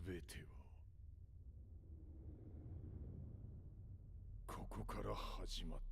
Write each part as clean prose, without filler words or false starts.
べてはここから始まった。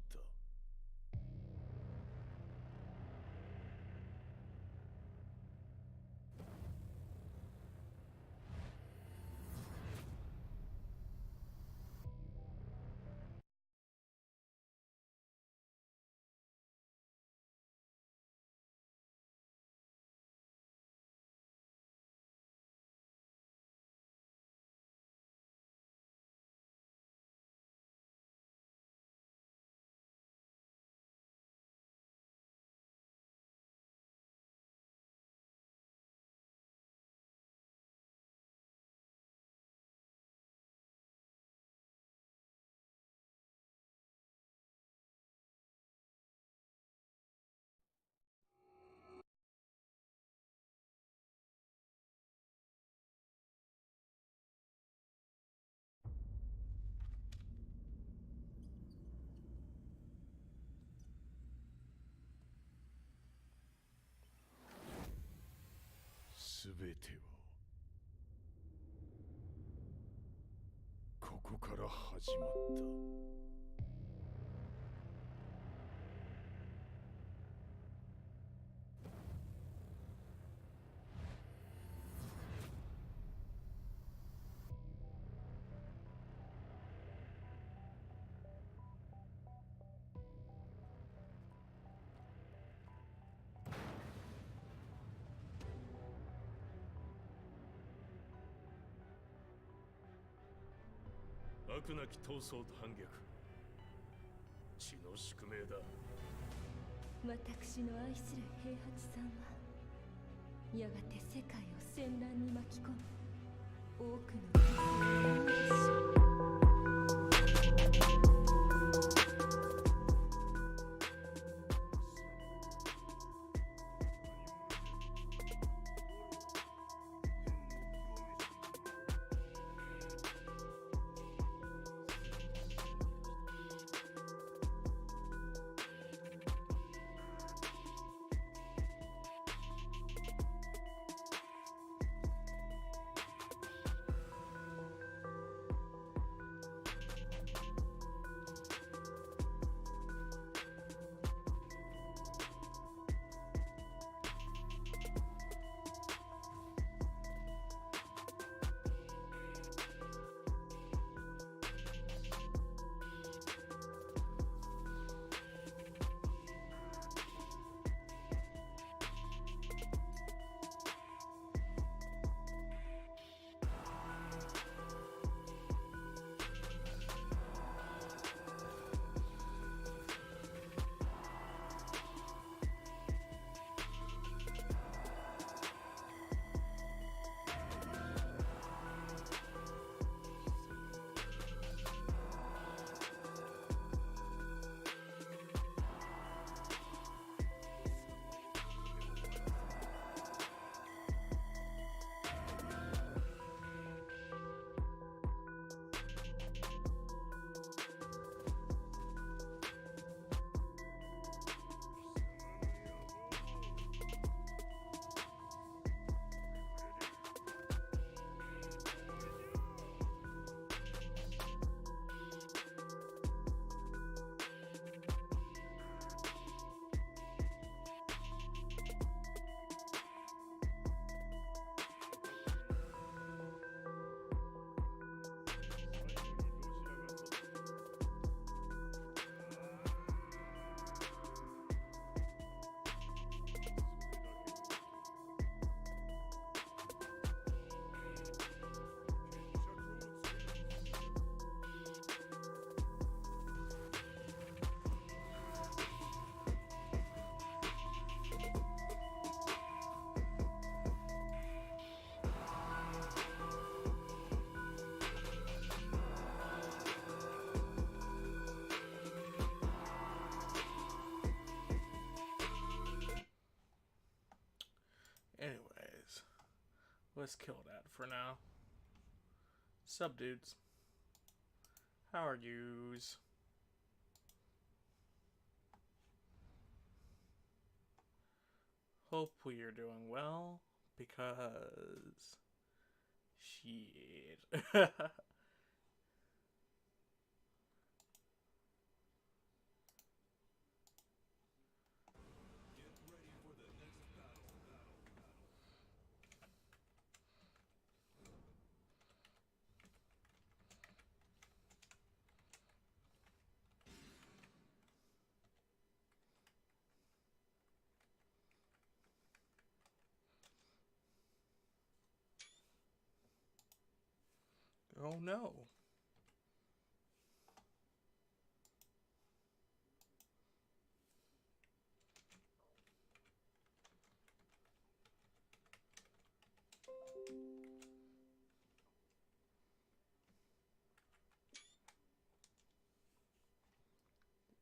すべてはここから始まった。悪なき闘争と反逆、血の宿命だ。私の愛する平八さんはやがて世界を戦乱に巻き込む多くの犠牲を出しAnyways, let's kill that for now. Sup, dudes? How are yous? Hope we are doing well, because Shit. Oh no.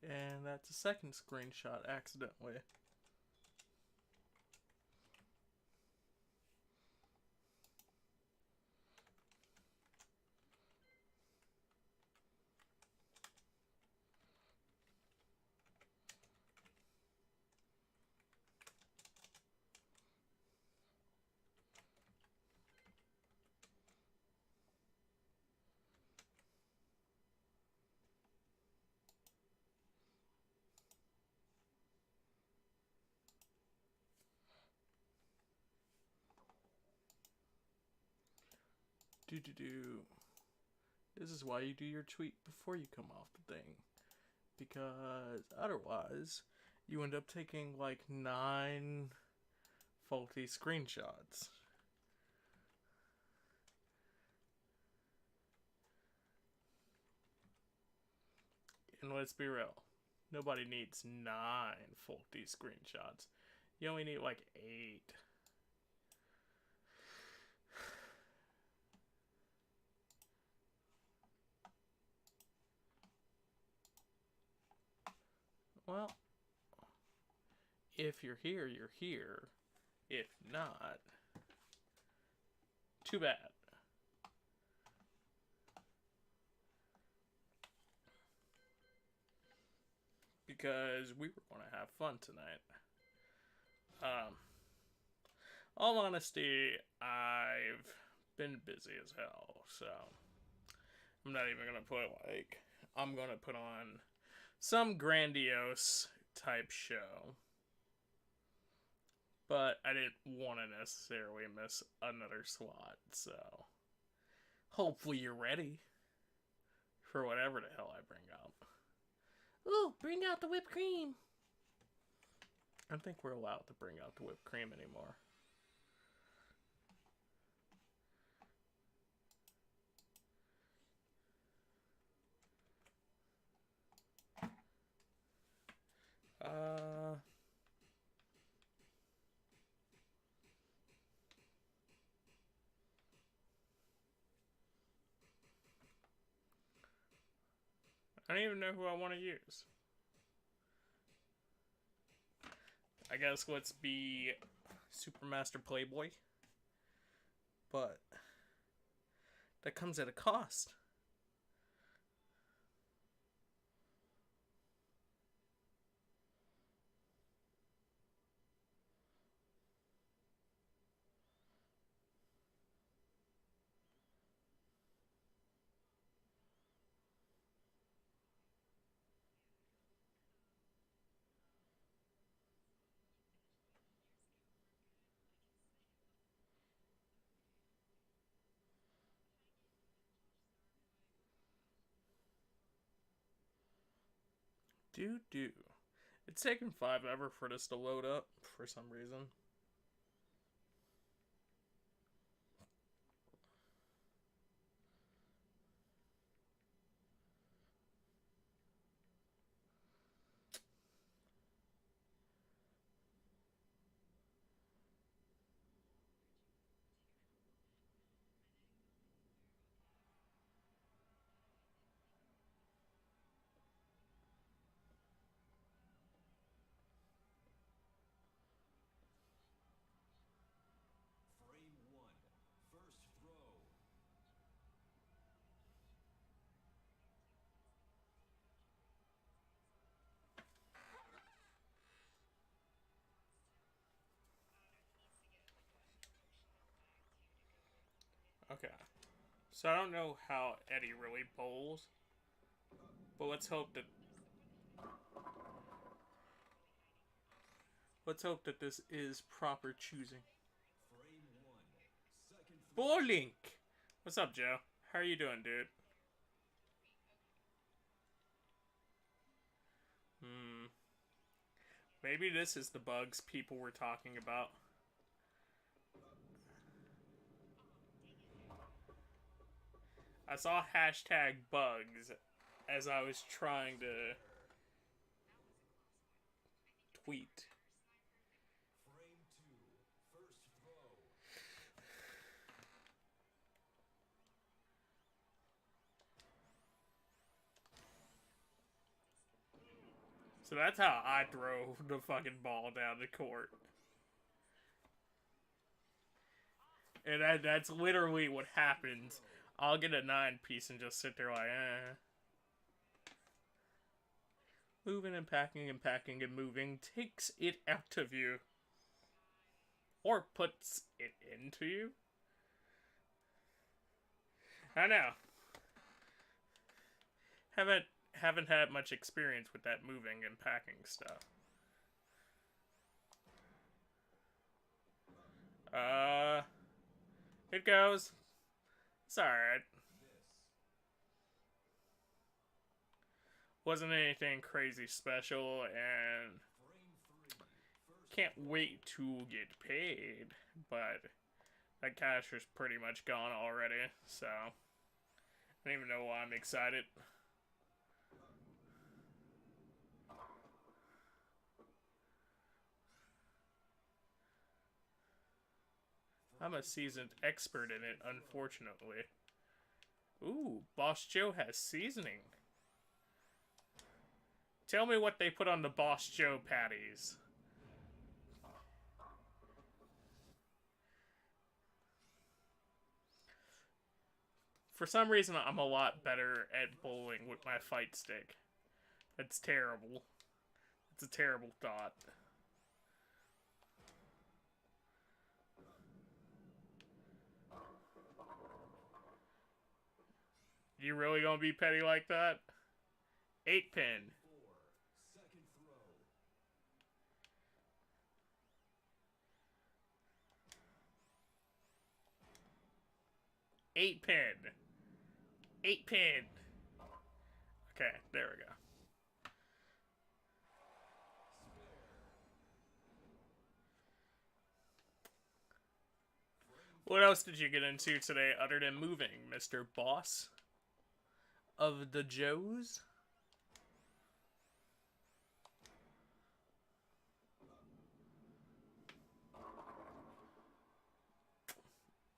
And that's a second screenshot accidentally. Do. This is why you do your tweet before you come off the thing. Because otherwise, you end up taking like 9 faulty screenshots. And let's be real, nobody needs 9 faulty screenshots. You only need like 8. Well, if you're here, you're here. If not, too bad. Because we were going to have fun tonight. All honesty, I've been busy as hell, so I'm not even gonna put I'm gonna put on some grandiose type show. But I didn't want to necessarily miss another slot, so hopefully you're ready for whatever the hell I bring up. Ooh, bring out the whipped cream! I don't think we're allowed to bring out the whipped cream anymore. I don't even know who I want to use. I guess let's be Supermaster Playboy. But that comes at a cost. Do. It's taken 5 ever for this to load up for some reason. Okay. So I don't know how Eddie really bowls, but let's hope that this is proper choosing. Bowling! What's up, Joe? How are you doing, dude? Maybe this is the bugs people were talking about. I saw hashtag bugs as I was trying to tweet. So that's how I throw the fucking ball down the court. And that's literally what happens. I'll get a 9-piece and just sit there like, eh. Moving and packing and moving takes it out of you. Or puts it into you. I know. Haven't had much experience with that moving and packing stuff. It goes. It's alright. Wasn't anything crazy special, and can't wait to get paid, but that cash is pretty much gone already, so I don't even know why I'm excited. I'm a seasoned expert in it, unfortunately. Ooh, Boss Joe has seasoning. Tell me what they put on the Boss Joe patties. For some reason, I'm a lot better at bowling with my fight stick. That's terrible. It's a terrible thought. You really gonna be petty like that? 8-pin. 8-pin. 8-pin. Okay, there we go. What else did you get into today other than moving, Mr. Boss of the Joes?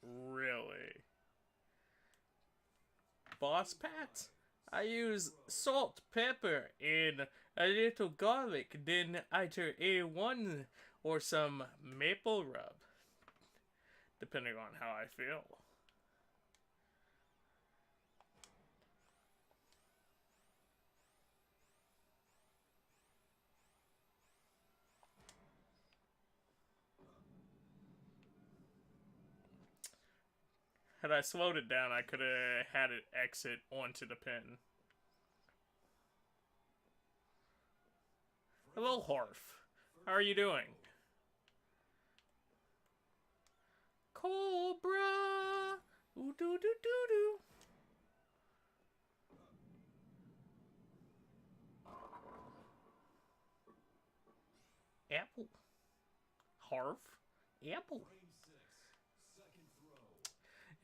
Really? Boss Pat? I use salt, pepper, and a little garlic, then either A1 or some maple rub, depending on how I feel. Had I slowed it down, I could have had it exit onto the pin. Hello, Harf. How are you doing? Cobra! Ooh doo doo doo doo. Apple. Harf. Apple.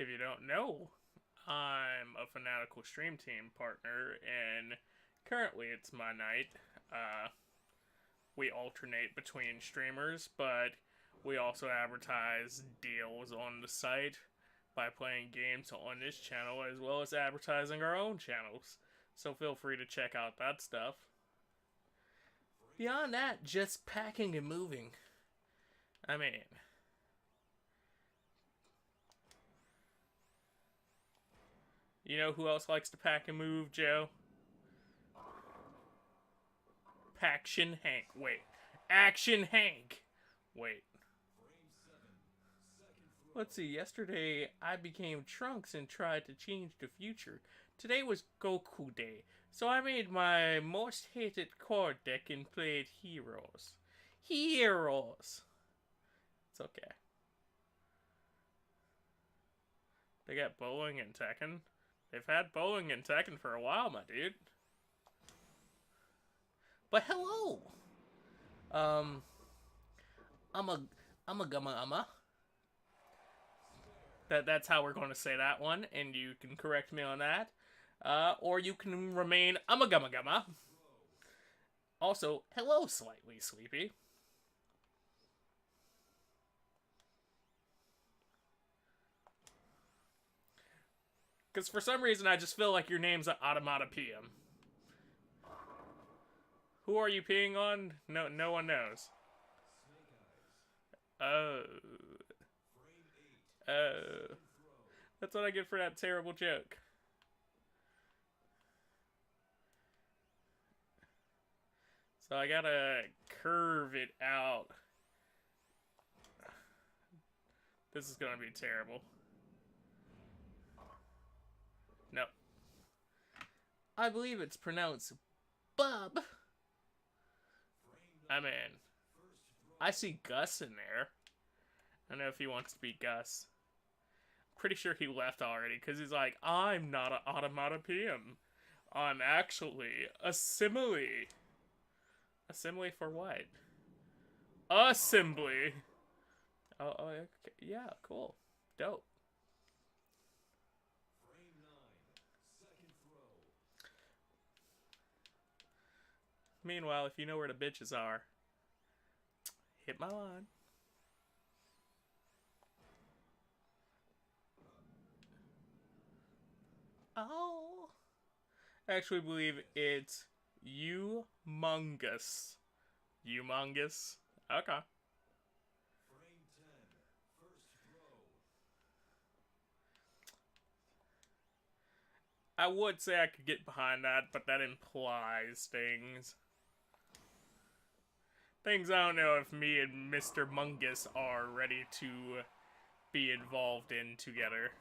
If you don't know, I'm a Fanatical Stream Team partner, and currently it's my night. We alternate between streamers, but we also advertise deals on the site by playing games on this channel, as well as advertising our own channels. So feel free to check out that stuff. Beyond that, just packing and moving. I mean, you know who else likes to pack and move, Joe? Paction Hank. Wait. Action Hank. Wait. Let's see, yesterday I became Trunks and tried to change the future. Today was Goku Day, so I made my most hated card deck and played Heroes. Heroes! It's okay. They got bowling and Tekken. They've had bowling and Tekken for a while, my dude. But hello! I'm a gumma. That's how we're going to say that one, and you can correct me on that. Or you can remain I'm a gumma. Also, hello, Slightly Sleepy. Because for some reason, I just feel like your name's Automata PM. Who are you peeing on? No one knows. Oh. That's what I get for that terrible joke. So I gotta curve it out. This is gonna be terrible. No. I believe it's pronounced Bub. I mean, I see Gus in there. I don't know if he wants to be Gus. Pretty sure he left already because he's like, I'm not an Automata PM. I'm actually a simile. A simile for what? Assembly. Oh, okay. Yeah, cool. Dope. Meanwhile, if you know where the bitches are, hit my line. Oh. I actually believe it's humongous. Humongous? Okay. I would say I could get behind that, but that implies things. Things I don't know if me and Mr. Mungus are ready to be involved in together.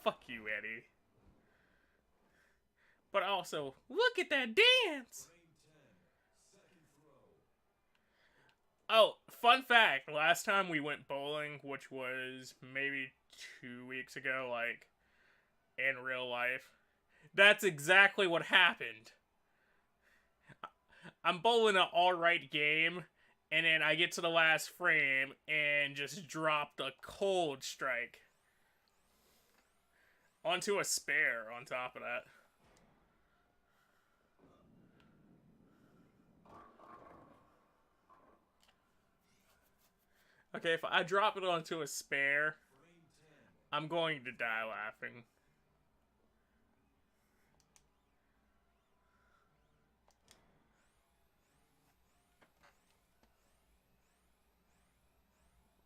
Fuck you, Eddie. But also, look at that dance! Oh, fun fact. Last time we went bowling, which was maybe 2 weeks ago, like, in real life, that's exactly what happened. I'm bowling an alright game, and then I get to the last frame and just dropped a cold strike. Onto a spare on top of that. Okay, if I drop it onto a spare, I'm going to die laughing.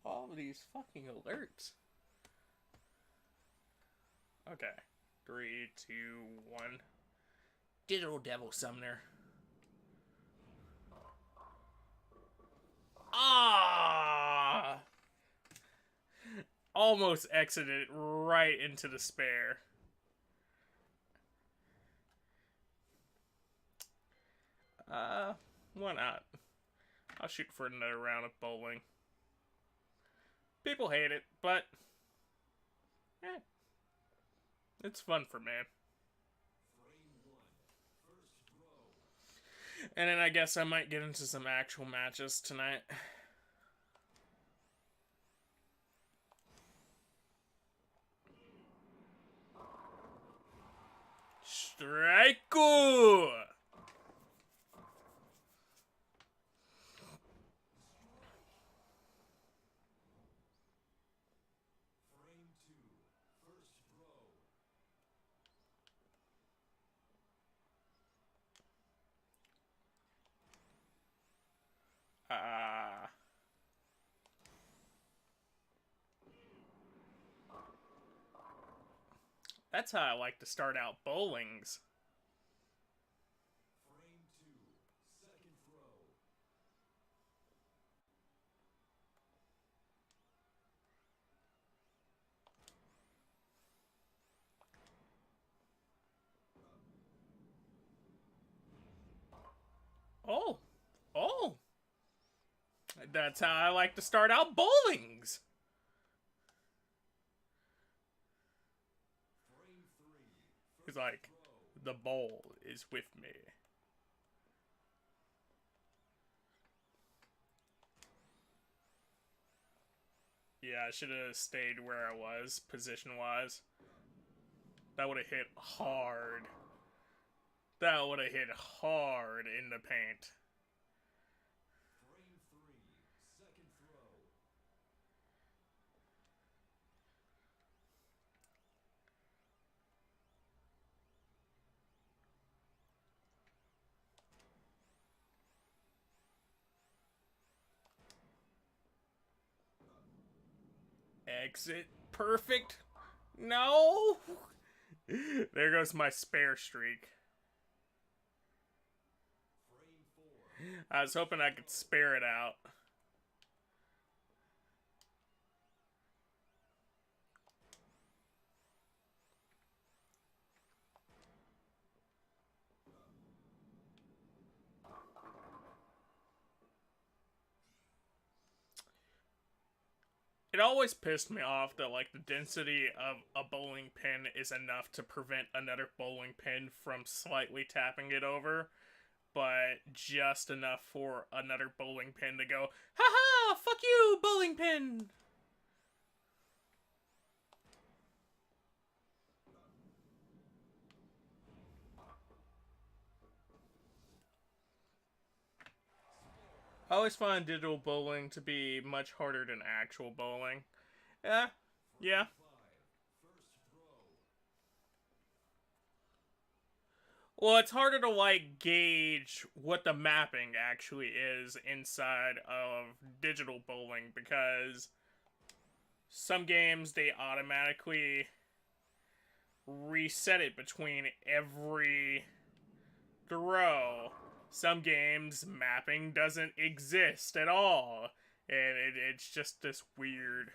All of these fucking alerts. Okay. 3, 2, 1. Digital Devil Summoner. Ah! Almost exited right into the spare. Why not? I'll shoot for another round of bowling. People hate it, but it's fun for me. And then I guess I might get into some actual matches tonight. Strike! That's how I like to start out bowlings. That's how I like to start out bowlings. He's like, the bowl is with me. Yeah, I should have stayed where I was, position-wise. That would have hit hard. That would have hit hard in the paint. Exit. Perfect. No! There goes my spare streak. I was hoping I could spare it out. It always pissed me off that, like, the density of a bowling pin is enough to prevent another bowling pin from slightly tapping it over, but just enough for another bowling pin to go, haha, fuck you, bowling pin! I always find digital bowling to be much harder than actual bowling. Yeah. Well, it's harder to, like, gauge what the mapping actually is inside of digital bowling, because some games, they automatically reset it between every throw. Some games, mapping doesn't exist at all, and it's just this weird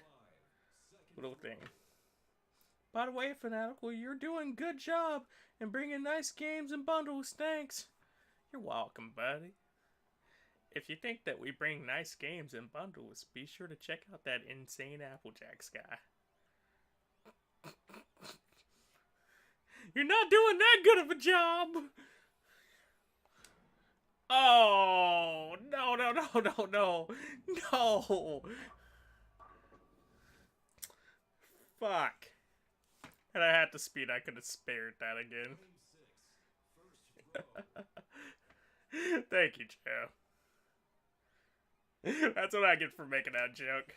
little thing. By the way, Fanatical, you're doing a good job in bringing nice games and bundles, thanks. You're welcome, buddy. If you think that we bring nice games and bundles, be sure to check out that InsaneAppleJackz guy. You're not doing that good of a job! Oh, no. No. Fuck. Had I had to speed, I could have spared that again. Thank you, Joe. That's what I get for making that joke.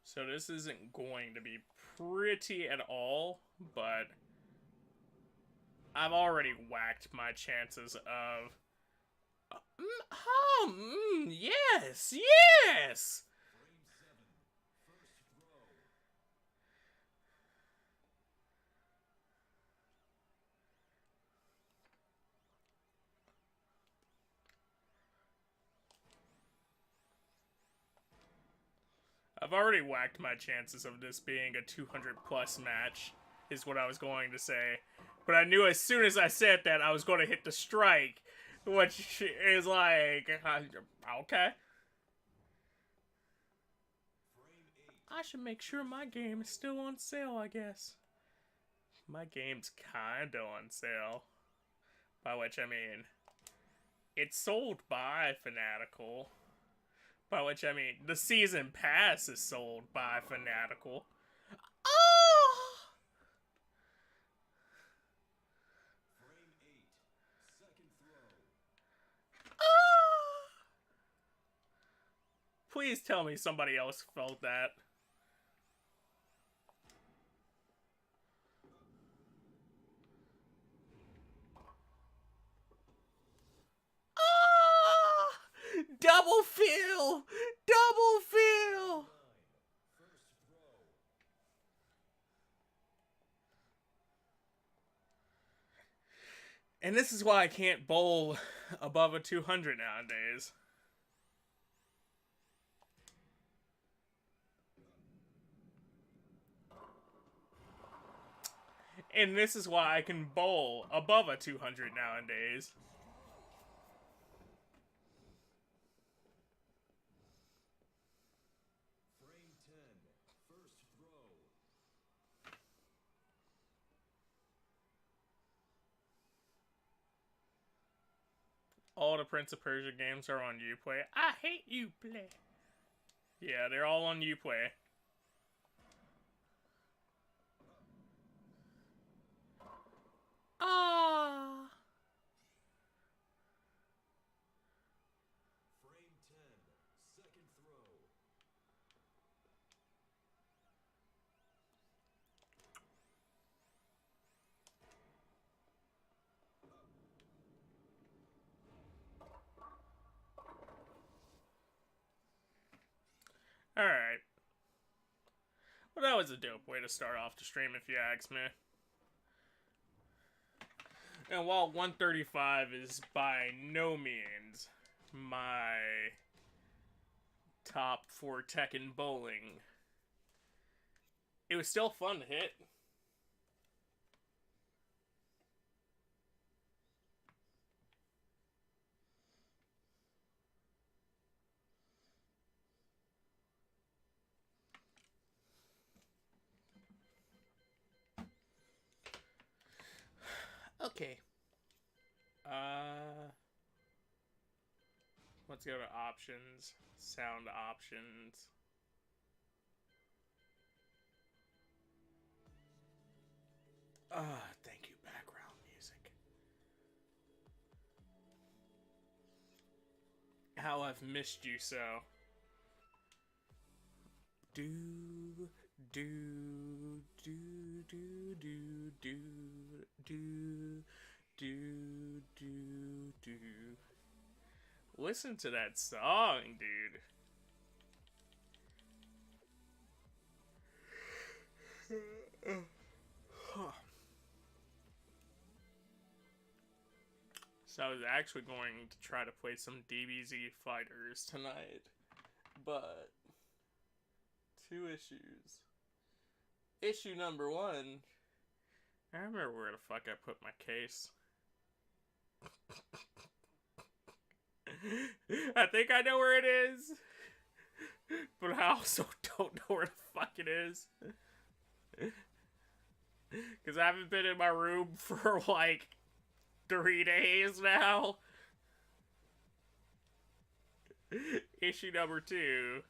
So this isn't going to be pretty at all, but I've already whacked my chances of... yes! I've already whacked my chances of this being a 200 plus match, is what I was going to say. But I knew as soon as I said that, I was going to hit the strike, which is like, okay. I should make sure my game is still on sale, I guess. My game's kinda on sale. By which I mean, it's sold by Fanatical. By which I mean, the season pass is sold by Fanatical. Oh! Oh! Please tell me somebody else felt that. Double fill! Double fill! And this is why I can't bowl above a 200 nowadays. And this is why I can bowl above a 200 nowadays. Frame 10, first throw. All the Prince of Persia games are on Uplay. I hate Uplay. Yeah, they're all on Uplay. Ah. Frame 10, second throw. Alright. Well, that was a dope way to start off the stream, if you ask me. And while 135 is by no means my top for Tekken bowling, it was still fun to hit. Okay. Let's go to options. Sound options. Thank you, background music. How I've missed you so. Do do do do do do do do do do. Listen to that song, dude. So I was actually going to try to play some DBZ fighters tonight, but two issues. Issue number one, I remember where the fuck I put my case. I think I know where it is, but I also don't know where the fuck it is. Because I haven't been in my room for like 3 days now. Issue number 2.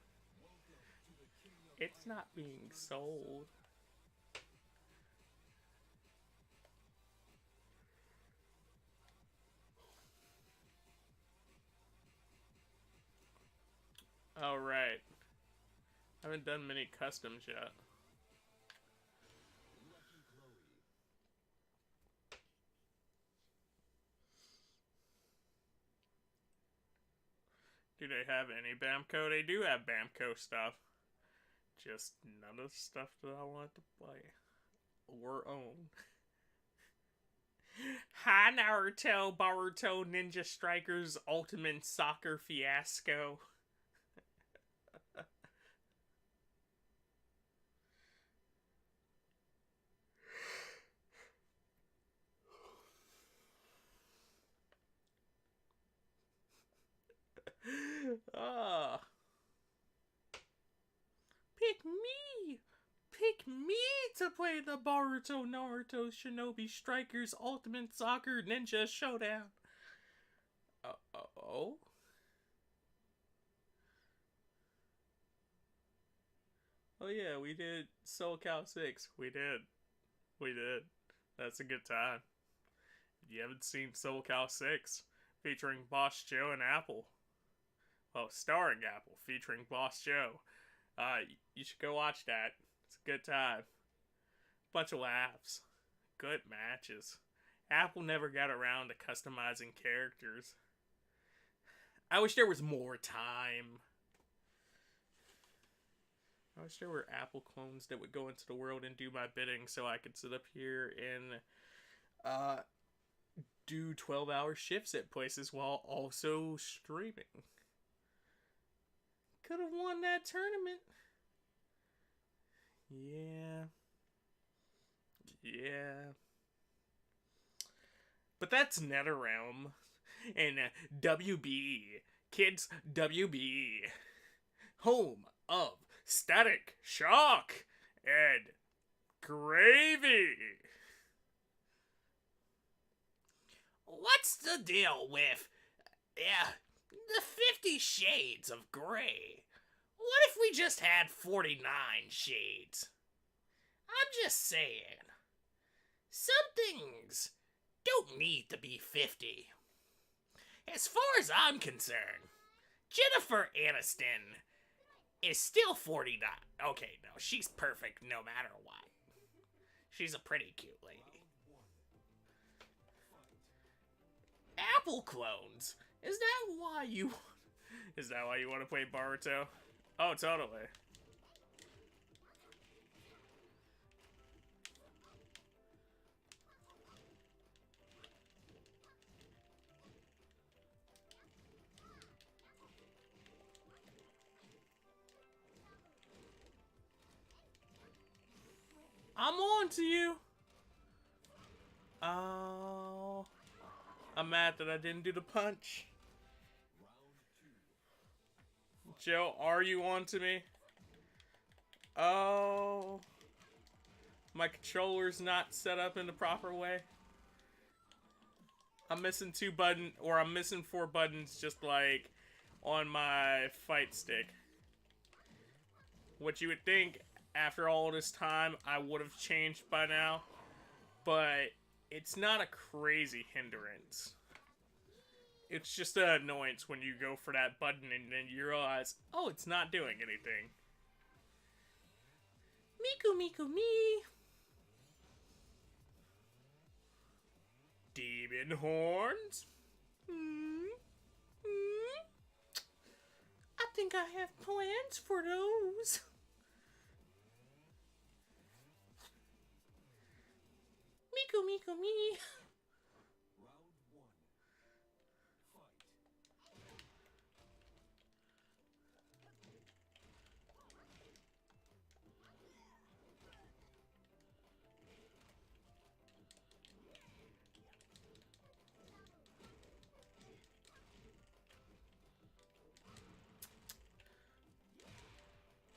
It's not being sold. Alright. I haven't done many customs yet. Do they have any Bamco? They do have Bamco stuff. Just none of the stuff that I want to play or own. Hi Naruto, Boruto, Ninja Strikers, Ultimate Soccer Fiasco. Ah. Pick me! Pick me to play the Boruto, Naruto, Shinobi Strikers, Ultimate Soccer Ninja Showdown. Oh? Oh yeah, we did Soul Cal 6. We did. That's a good time. If you haven't seen Soul Cal 6, featuring Boss Joe and Apple. Well, starring Apple, featuring Boss Joe. You should go watch that. It's a good time. Bunch of laughs. Good matches. Apple never got around to customizing characters. I wish there was more time. I wish there were Apple clones that would go into the world and do my bidding so I could sit up here and do 12-hour shifts at places while also streaming. Could have won that tournament. Yeah. Yeah. But that's NetherRealm. And WBE. Kids, WBE. Home of Static Shock and Gravy. What's the deal with, the 50 Shades of Grey? What if we just had 49 shades? I'm just saying. Some things don't need to be 50. As far as I'm concerned, Jennifer Aniston is still 49. Okay, no, she's perfect no matter what. She's a pretty cute lady. Apple clones. Is that why you want to play Baruto? Oh, totally. I'm on to you. Oh. I'm mad that I didn't do the punch. Joe, are you on to me? Oh. My controller's not set up in the proper way. I'm missing 2 buttons, or I'm missing 4 buttons just like on my fight stick. What you would think after all this time I would have changed by now, but it's not a crazy hindrance. It's just an annoyance when you go for that button and then you realize, oh, it's not doing anything. Miku Miku me. Demon horns? I think I have plans for those. Miku Miku me.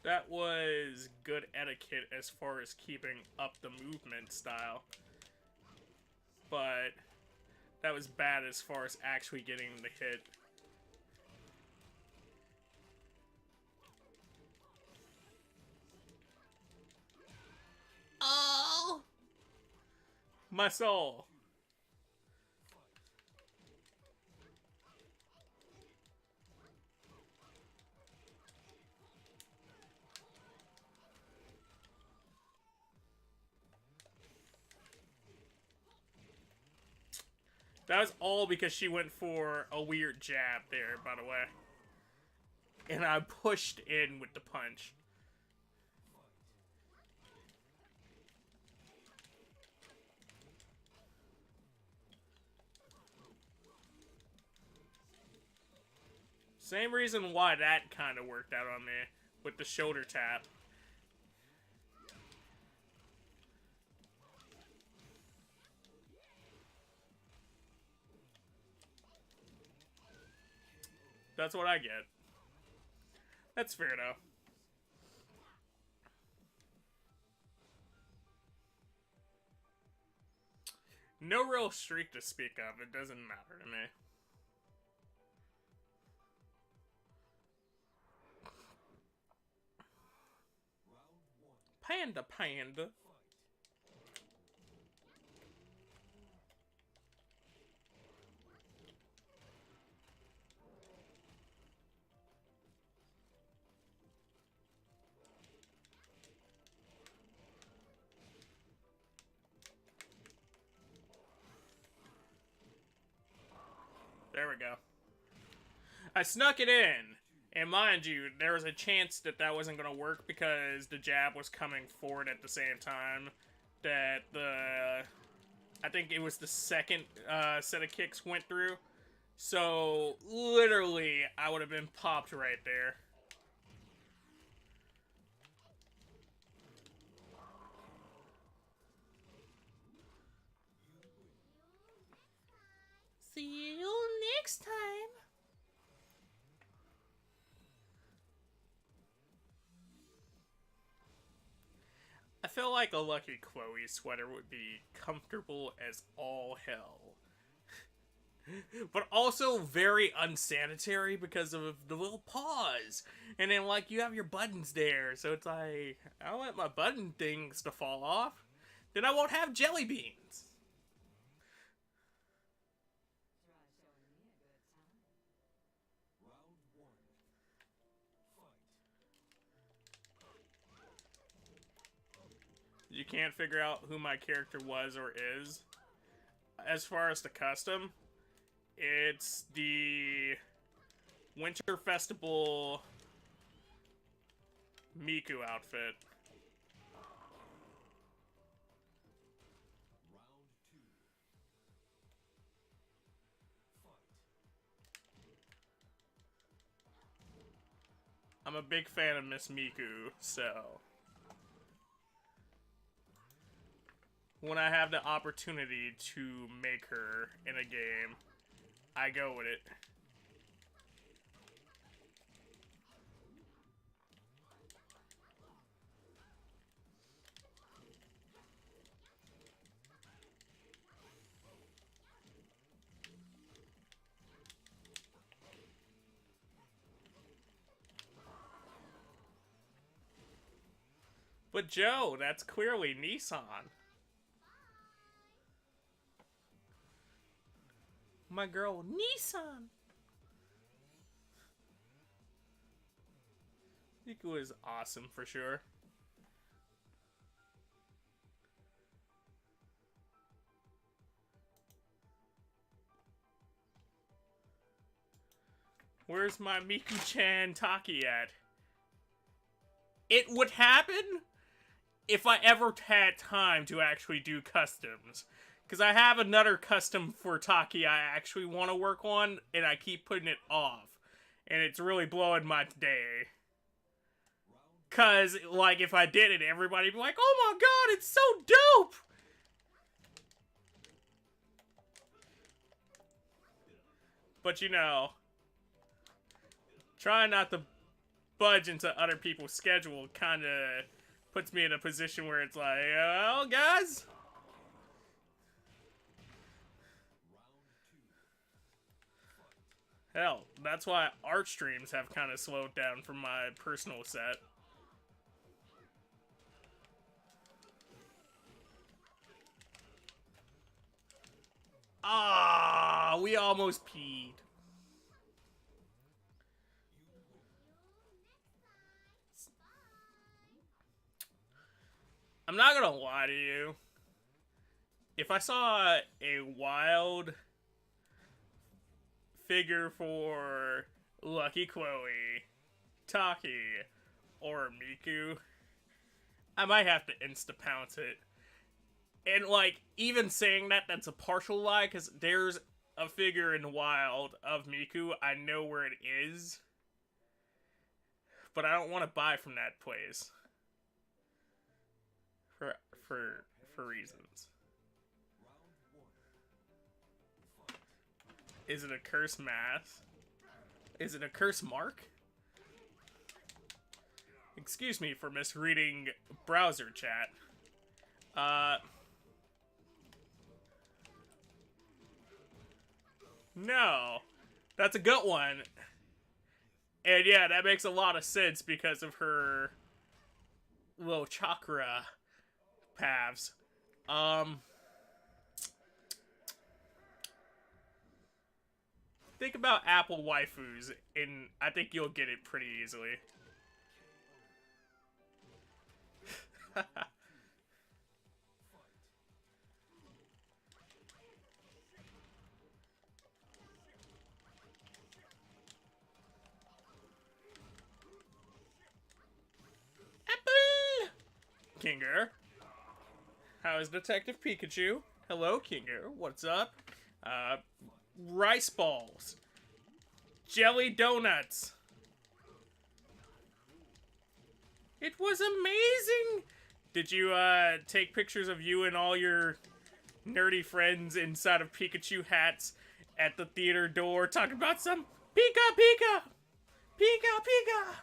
That was good etiquette as far as keeping up the movement style. But that was bad as far as actually getting the hit. Oh! My soul. That was all because she went for a weird jab there, by the way. And I pushed in with the punch. Same reason why that kind of worked out on me with the shoulder tap. That's what I get. That's fair, though. No real streak to speak of. It doesn't matter to me. Panda, panda. There we go. I snuck it in. And mind you, there was a chance that that wasn't going to work because the jab was coming forward at the same time that the I think it was the second set of kicks went through. So, literally, I would have been popped right there. See you next time. I feel like a Lucky Chloe sweater would be comfortable as all hell. But also very unsanitary because of the little paws. And then, like, you have your buttons there. So it's like, I don't want my button things to fall off. Then I won't have jelly beans. You can't figure out who my character was or is. As far as the custom, it's the Winter Festival Miku outfit. I'm a big fan of Miss Miku, so when I have the opportunity to make her in a game, I go with it. But Joe, that's clearly Nissan. My girl, Nissan. Miku is awesome for sure. Where's my Miku-chan Taki at? It would happen if I ever had time to actually do customs. Because I have another custom for Taki I actually want to work on, and I keep putting it off. And it's really blowing my day. Because, like, if I did it, everybody would be like, oh my god, it's so dope! But, you know, trying not to budge into other people's schedule kind of puts me in a position where it's like, well, guys, hell, that's why art streams have kind of slowed down from my personal set. Ah, we almost peed. I'm not gonna lie to you. If I saw a wild figure for Lucky Chloe, Taki, or Miku, I might have to insta-pounce it. And, like, even saying that, that's a partial lie, because there's a figure in the wild of Miku. I know where it is. But I don't want to buy from that place. For reasons. Is it a curse math? Is it a curse mark? Excuse me for misreading browser chat. No. That's a good one. And yeah, that makes a lot of sense because of her little chakra paths. Think about Apple waifus, and I think you'll get it pretty easily. Apple! Kinger. How is Detective Pikachu? Hello, Kinger. What's up? Rice balls. Jelly donuts. It was amazing! Did you, take pictures of you and all your nerdy friends inside of Pikachu hats at the theater door talking about some Pika Pika! Pika Pika!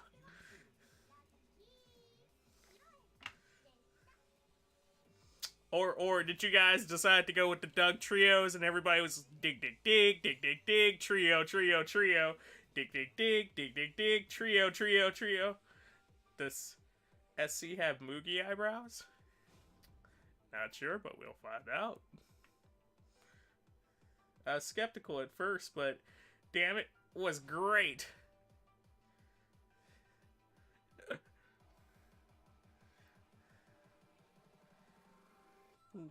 Or did you guys decide to go with the Doug trios and everybody was dig dig dig dig dig dig trio trio trio dig dig dig dig dig dig trio trio trio? Does SC have Moogie eyebrows? Not sure, but we'll find out. I was skeptical at first, but damn it, was great.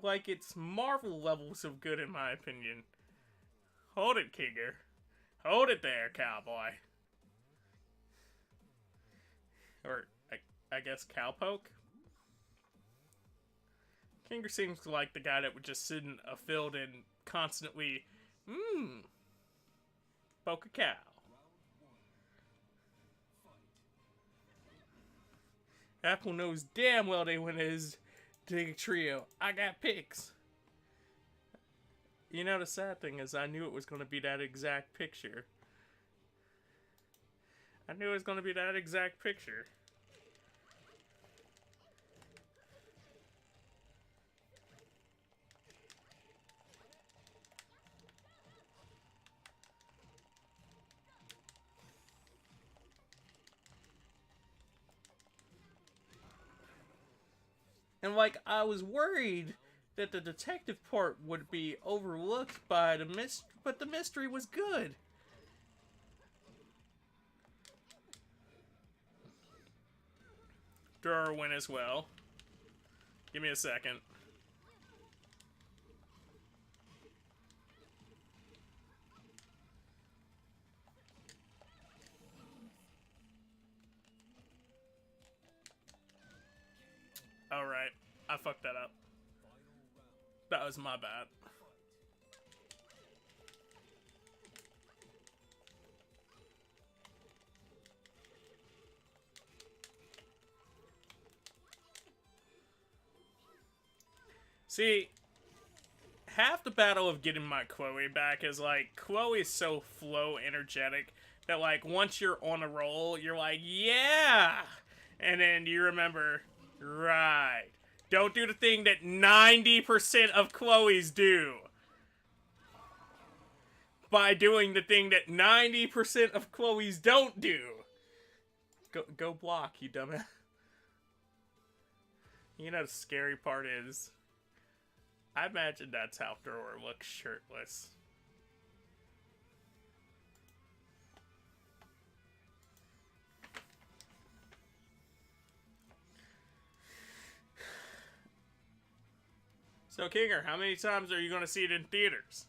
Like it's Marvel levels of good in my opinion. Hold it, Kinger. Hold it there, cowboy. Or, I guess cowpoke? Kinger seems like the guy that would just sit in a field and constantly, poke a cow. Apple knows damn well they went his dig trio. I got pics. You know, the sad thing is I knew it was going to be that exact picture. I knew it was going to be that exact picture. And, like, I was worried that the detective part would be overlooked by the but the mystery was good. Drawer win as well. Give me a second. Alright, I fucked that up. That was my bad. See, half the battle of getting my Chloe back is like, Chloe is so flow energetic that like, once you're on a roll, you're like, yeah! And then you remember, right. Don't do the thing that 90% of Chloes do. By doing the thing that 90% of Chloes don't do. Go block, you dumbass. You know the scary part is, I imagine that's how Thrower looks shirtless. So, Kinger, how many times are you going to see it in theaters?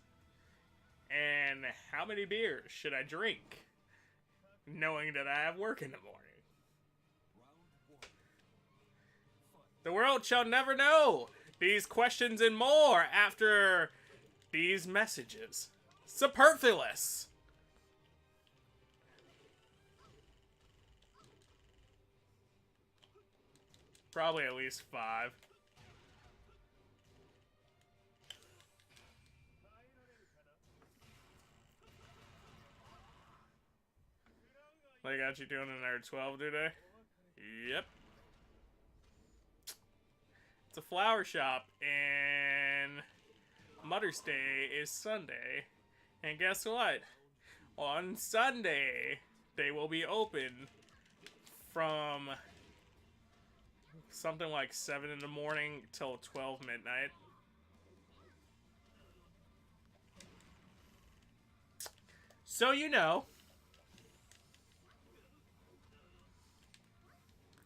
And how many beers should I drink, knowing that I have work in the morning? The world shall never know these questions and more after these messages. Superfluous. Probably at least 5. They got you doing another 12, do they? Yep. It's a flower shop, and Mother's Day is Sunday. And guess what? On Sunday, they will be open from something like 7 in the morning till 12 midnight. So you know.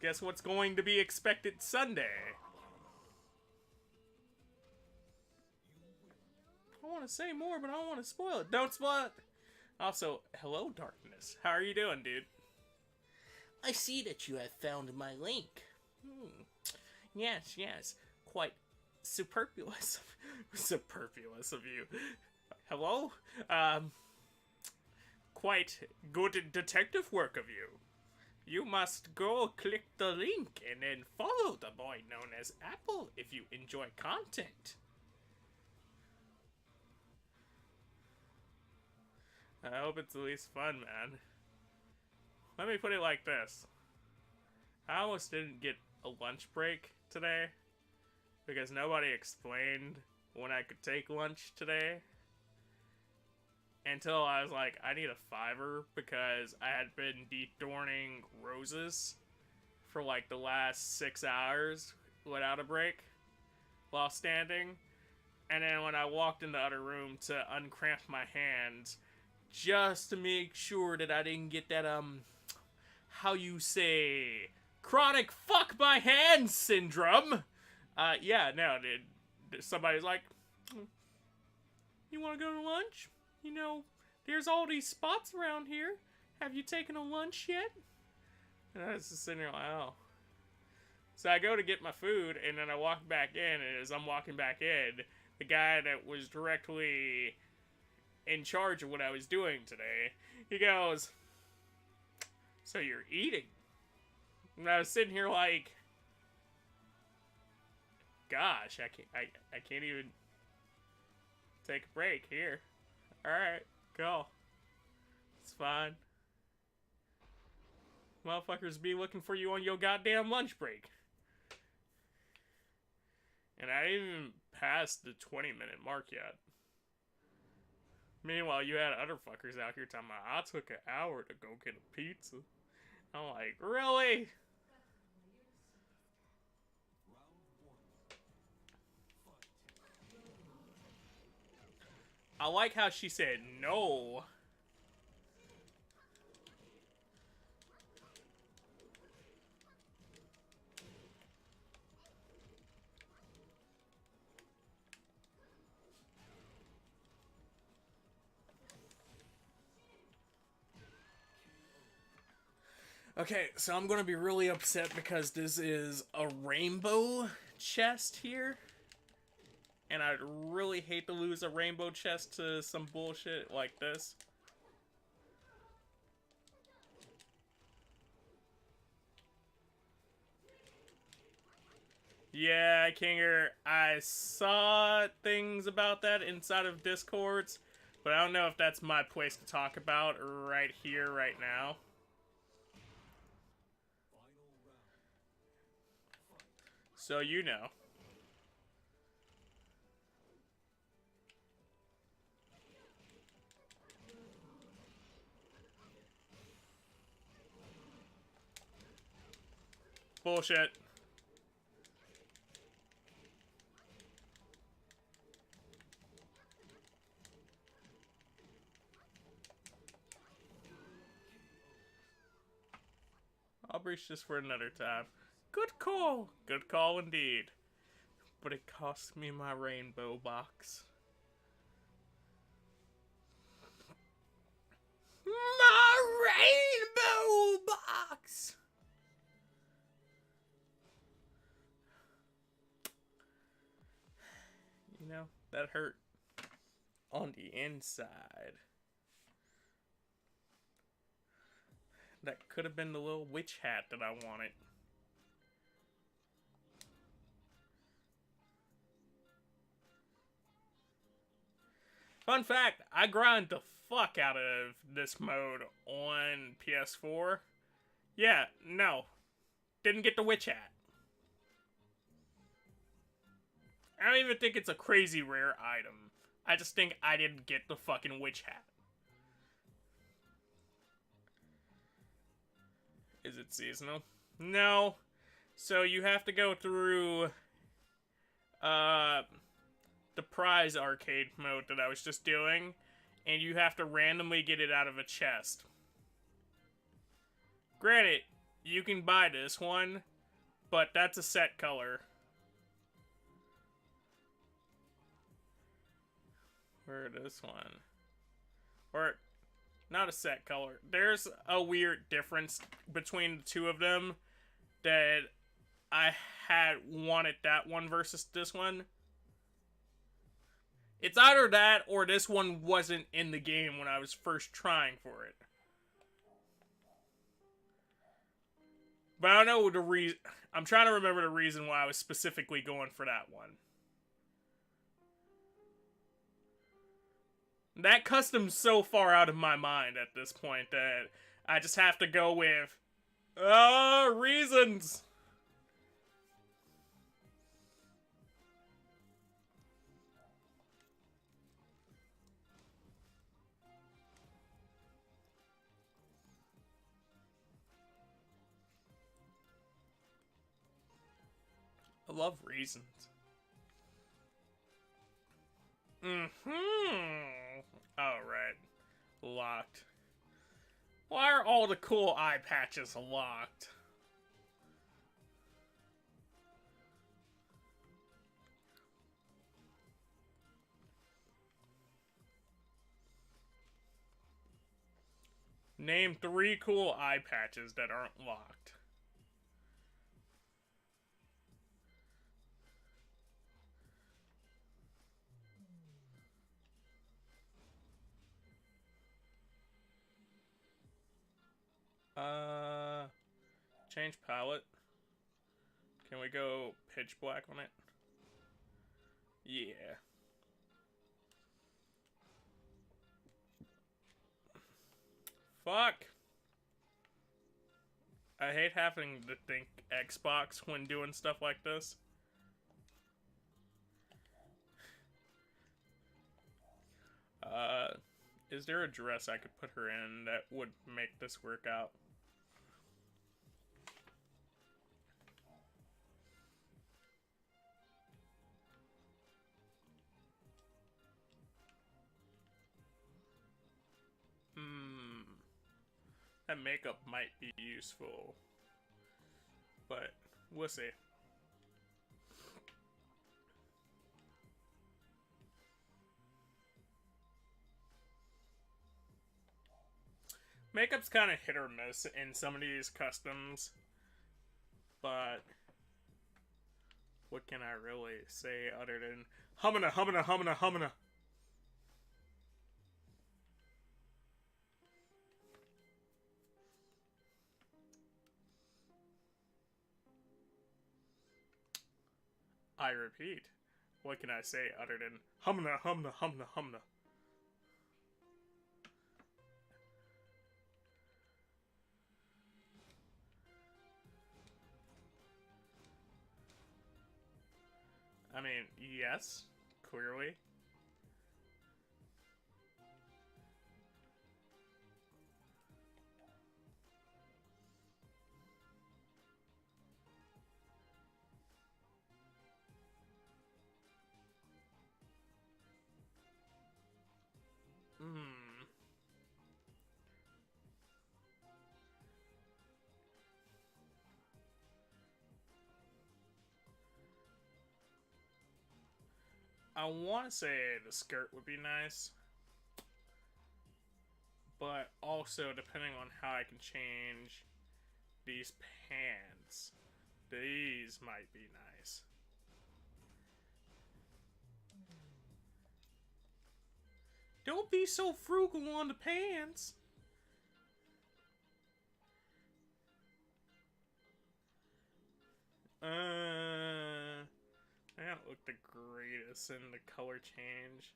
Guess what's going to be expected Sunday? I want to say more, but I don't want to spoil it. Don't spoil it! Also, hello, Darkness. How are you doing, dude? I see that you have found my link. Yes, quite superfluous. Superfluous of you. Hello? Quite good detective work of you. You must go click the link and then follow the boy known as Apple if you enjoy content. I hope it's at least fun, man. Let me put it like this. I almost didn't get a lunch break today because nobody explained when I could take lunch today until I was like, I need a $5 because I had been de-thorning roses for like the last 6 hours without a break while standing. And then when I walked in the other room to uncramp my hands just to make sure that I didn't get that, how you say, chronic fuck my hands syndrome. Yeah, no, somebody's like, you want to go to lunch? You know, there's all these spots around here. Have you taken a lunch yet? And I was just sitting there like, oh. So I go to get my food, and then I walk back in, and as I'm walking back in, the guy that was directly in charge of what I was doing today, he goes, so you're eating? And I was sitting here like, gosh, I can't even take a break here. Alright, go. It's fine. Motherfuckers be looking for you on your goddamn lunch break. And I didn't even pass the 20-minute mark yet. Meanwhile, you had other fuckers out here talking about, I took an hour to go get a pizza. I'm like, really? I like how she said no. Okay, so I'm gonna be really upset because this is a rainbow chest here. And I'd really hate to lose a rainbow chest to some bullshit like this. Yeah, Kinger, I saw things about that inside of Discords, but I don't know if that's my place to talk about right here, right now. So you know. Bullshit. I'll breach this for another time. Good call. Good call indeed. But it cost me my rainbow box. My rainbow box! You know, that hurt on the inside. That could have been the little witch hat that I wanted. Fun fact, I grind the fuck out of this mode on PS4. Yeah, no. Didn't get the witch hat. I don't even think it's a crazy rare item. I just think I didn't get the fucking witch hat. Is it seasonal? No. So you have to go through the prize arcade mode that I was just doing, and you have to randomly get it out of a chest. Granted, you can buy this one, but that's a set color. Or this one. Or, not a set color. There's a weird difference between the two of them that I had wanted that one versus this one. It's either that or this one wasn't in the game when I was first trying for it. But I don't know the reason. I'm trying to remember the reason why I was specifically going for that one. That custom's so far out of my mind at this point that I just have to go with reasons. I love reasons. Alright. Locked. Why are all the cool eye patches locked? Name 3 cool eye patches that aren't locked. Change palette. Can we go pitch black on it? Yeah. Fuck. I hate having to think Xbox when doing stuff like this. Is there a dress I could put her in that would make this work out? That makeup might be useful, but we'll see. Makeup's kind of hit or miss in some of these customs, but what can I really say other than humana, humana, humana, humana? I repeat, what can I say other than humana, humana, humana, humana? I mean, yes, clearly. I want to say the skirt would be nice, but also depending on how I can change these pants, these might be nice. Don't be so frugal on the pants. They don't look the greatest in the color change.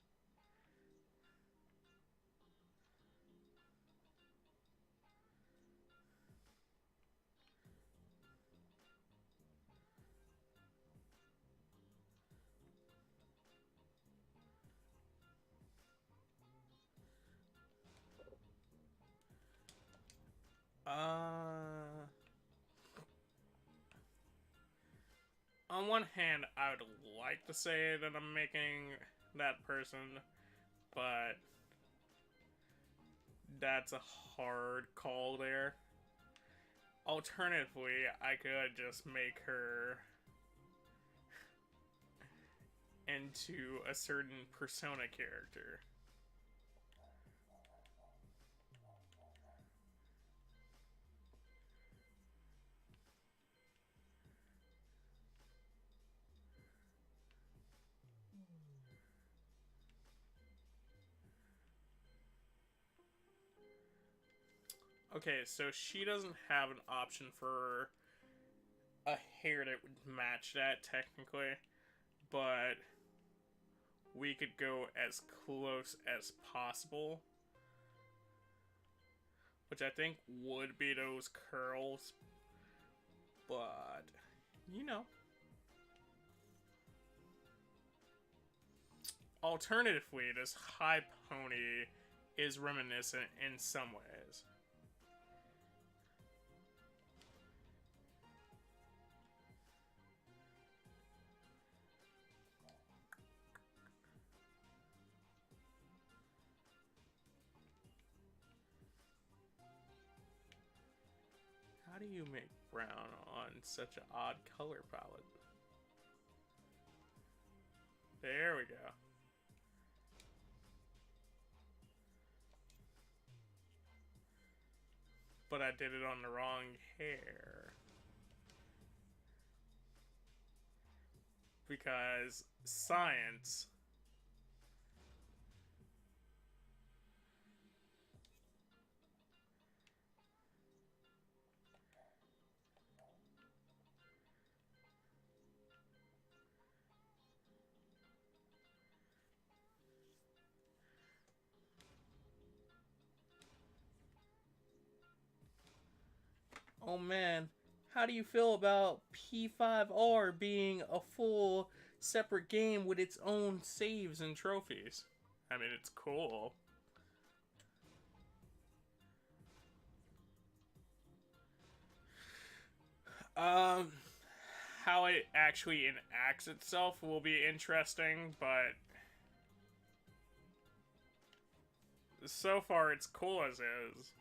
On one hand, I would like to say that I'm making that person, but that's a hard call there. Alternatively, I could just make her into a certain Persona character. Okay, so she doesn't have an option for a hair that would match that, technically. But we could go as close as possible. Which I think would be those curls. But, you know. Alternatively, this high pony is reminiscent in some ways. How do you make brown on such an odd color palette? There we go. But I did it on the wrong hair. Because science. Oh man, how do you feel about P5R being a full separate game with its own saves and trophies? I mean, it's cool. How it actually enacts itself will be interesting, but so far it's cool as is.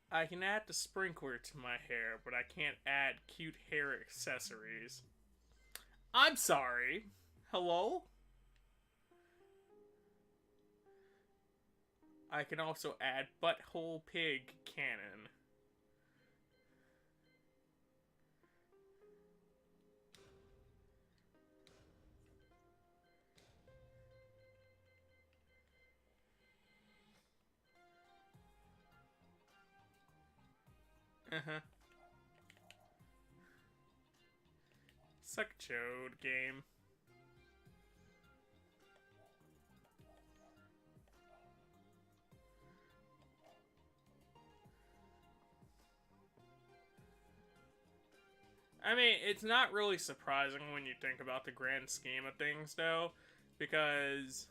I can add the sprinkler to my hair, but I can't add cute hair accessories. I'm sorry. Hello? I can also add butthole pig cannon. Uh-huh. Suck chode game. I mean, it's not really surprising when you think about the grand scheme of things, though, because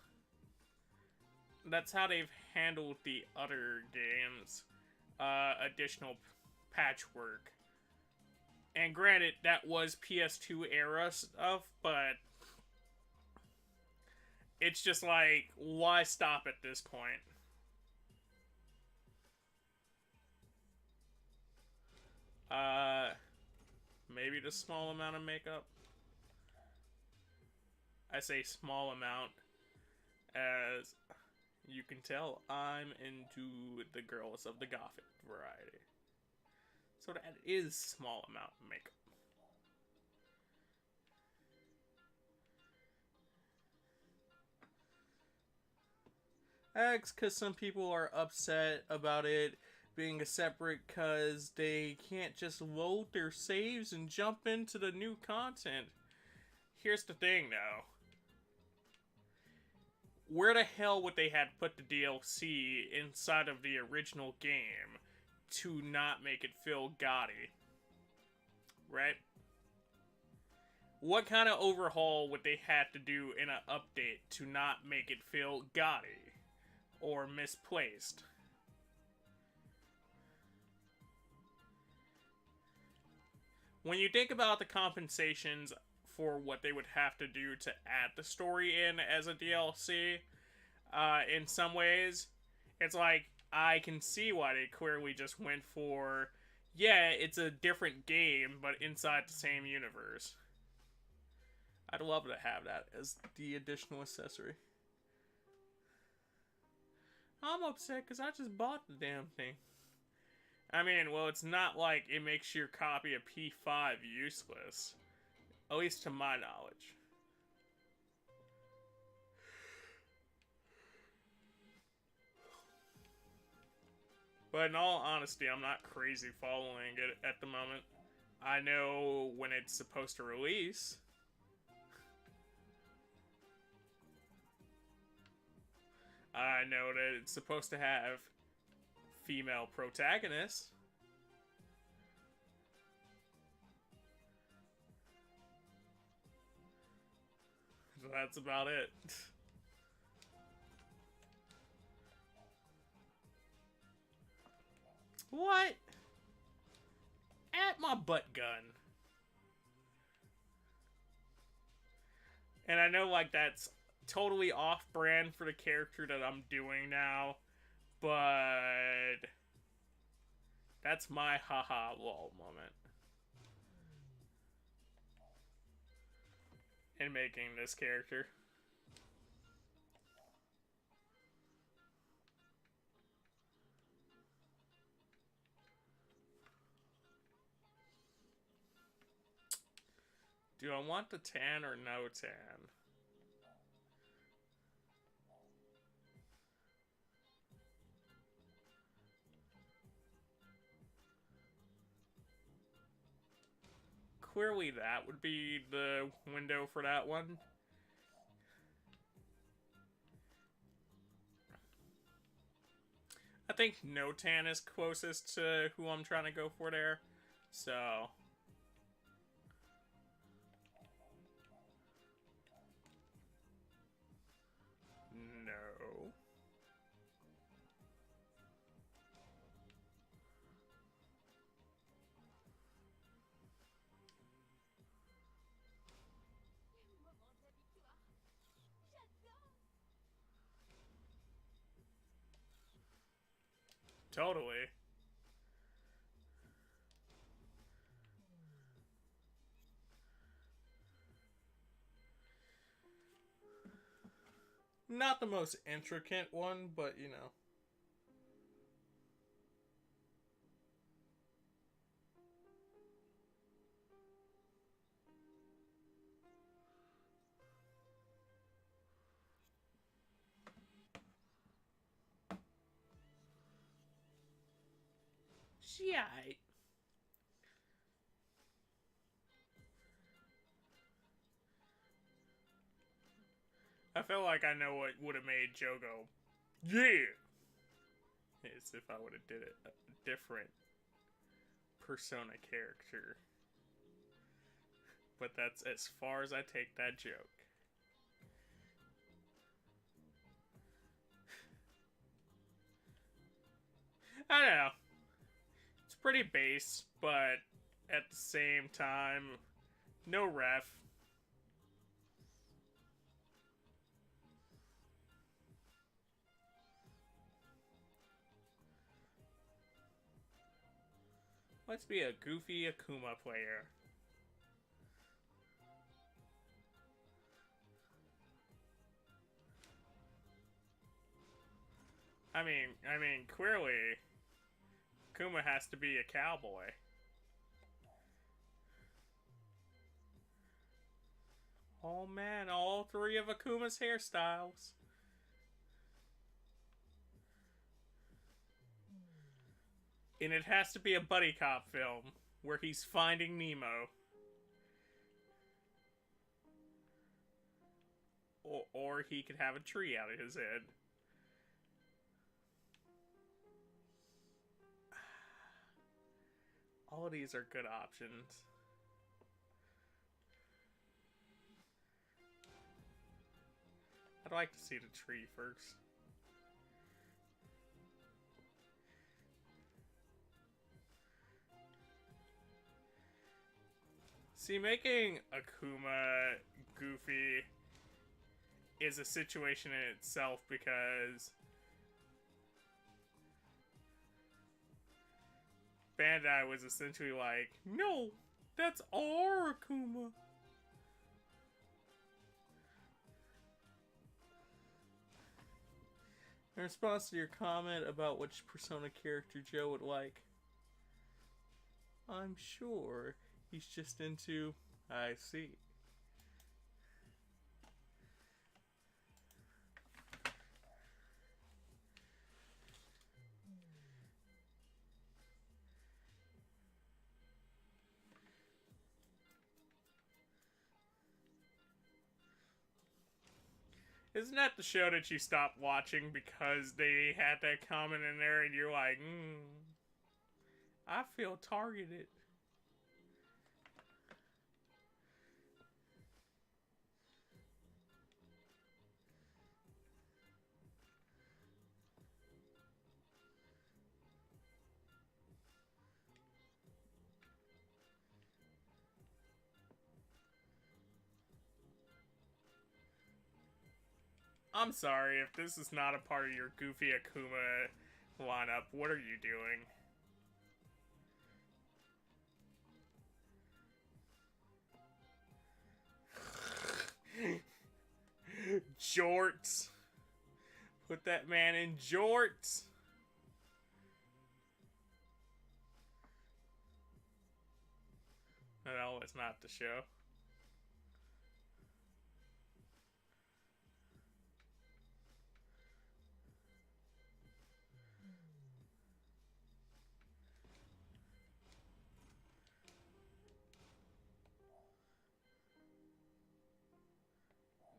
that's how they've handled the other games. Additional patchwork. And granted, that was PS2 era stuff, but it's just like, why stop at this point? Maybe the small amount of makeup. I say small amount, as you can tell, I'm into the girls of the gothic variety. So that is small amount of makeup. That's because some people are upset about it being a separate because they can't just load their saves and jump into the new content. Here's the thing, though. Where the hell would they have put the DLC inside of the original game to not make it feel gaudy? Right? What kind of overhaul would they have to do in an update to not make it feel gaudy or misplaced? When you think about the compensations for what they would have to do to add the story in as a DLC, in some ways, it's like, I can see why they clearly just went for, yeah, it's a different game, but inside the same universe. I'd love to have that as the additional accessory. I'm upset because I just bought the damn thing. I mean, well, it's not like it makes your copy of P5 useless. At least to my knowledge. But in all honesty, I'm not crazy following it at the moment. I know when it's supposed to release. I know that it's supposed to have female protagonists. So that's about it. What? At my butt gun. And I know, like, that's totally off-brand for the character that I'm doing now, but that's my haha lol moment in making this character. Do I want the tan or no tan? Clearly that would be the window for that one. I think no tan is closest to who I'm trying to go for there. So... no. Totally. Not the most intricate one, but you know. Shite. I feel like I know what would have made Joe go, yeah! It's if I would have did it a different Persona character. But that's as far as I take that joke. I don't know. It's pretty base, but at the same time, no ref. Let's be a goofy Akuma player. I mean, clearly, Akuma has to be a cowboy. Oh man, all three of Akuma's hairstyles. And it has to be a buddy cop film where he's finding Nemo. Or he could have a tree out of his head. All of these are good options. I'd like to see the tree first. See, making Akuma goofy is a situation in itself because Bandai was essentially like, no, that's our Akuma. In response to your comment about which Persona character Joe would like, I'm sure he's just into... I see. Isn't that the show that you stopped watching because they had that comment in there and you're like, I feel targeted. I'm sorry, if this is not a part of your Goofy Akuma lineup, what are you doing? Jorts. Put that man in jorts. No, it's not the show.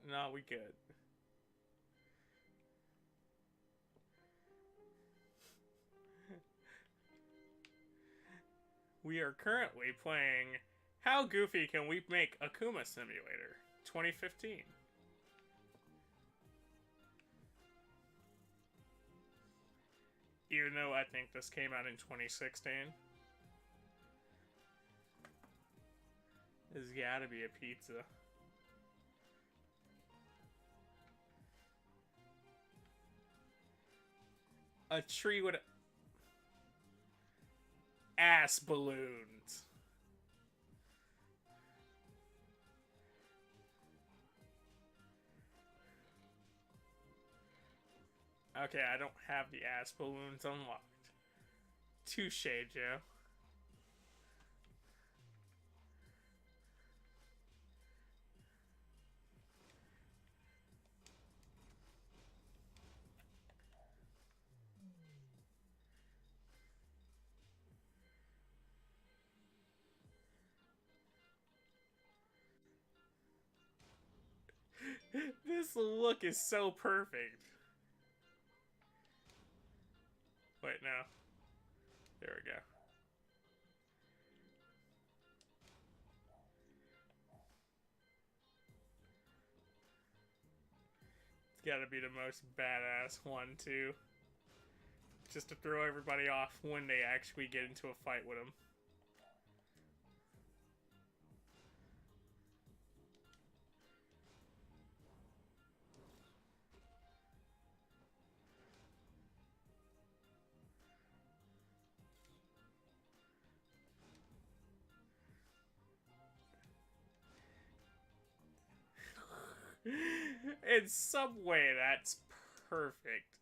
No, we good. We are currently playing How Goofy Can We Make Akuma Simulator 2015. Even though I think this came out in 2016. There's gotta be a pizza. A tree with ass balloons. Okay, I don't have the ass balloons unlocked. Touche, Joe. This look is so perfect. Wait, no. There we go. It's gotta be the most badass one, too. Just to throw everybody off when they actually get into a fight with him. In some way, that's perfect.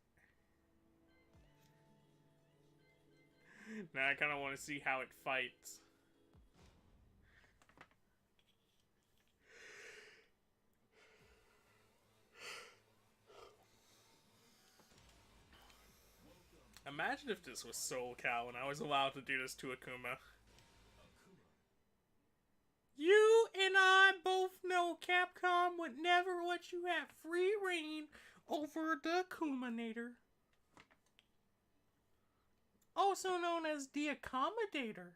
Now I kind of want to see how it fights. Imagine if this was Soul Cal and I was allowed to do this to Akuma. You and I both know Capcom would never let you have free reign over the Akuminator. Also known as the Accommodator.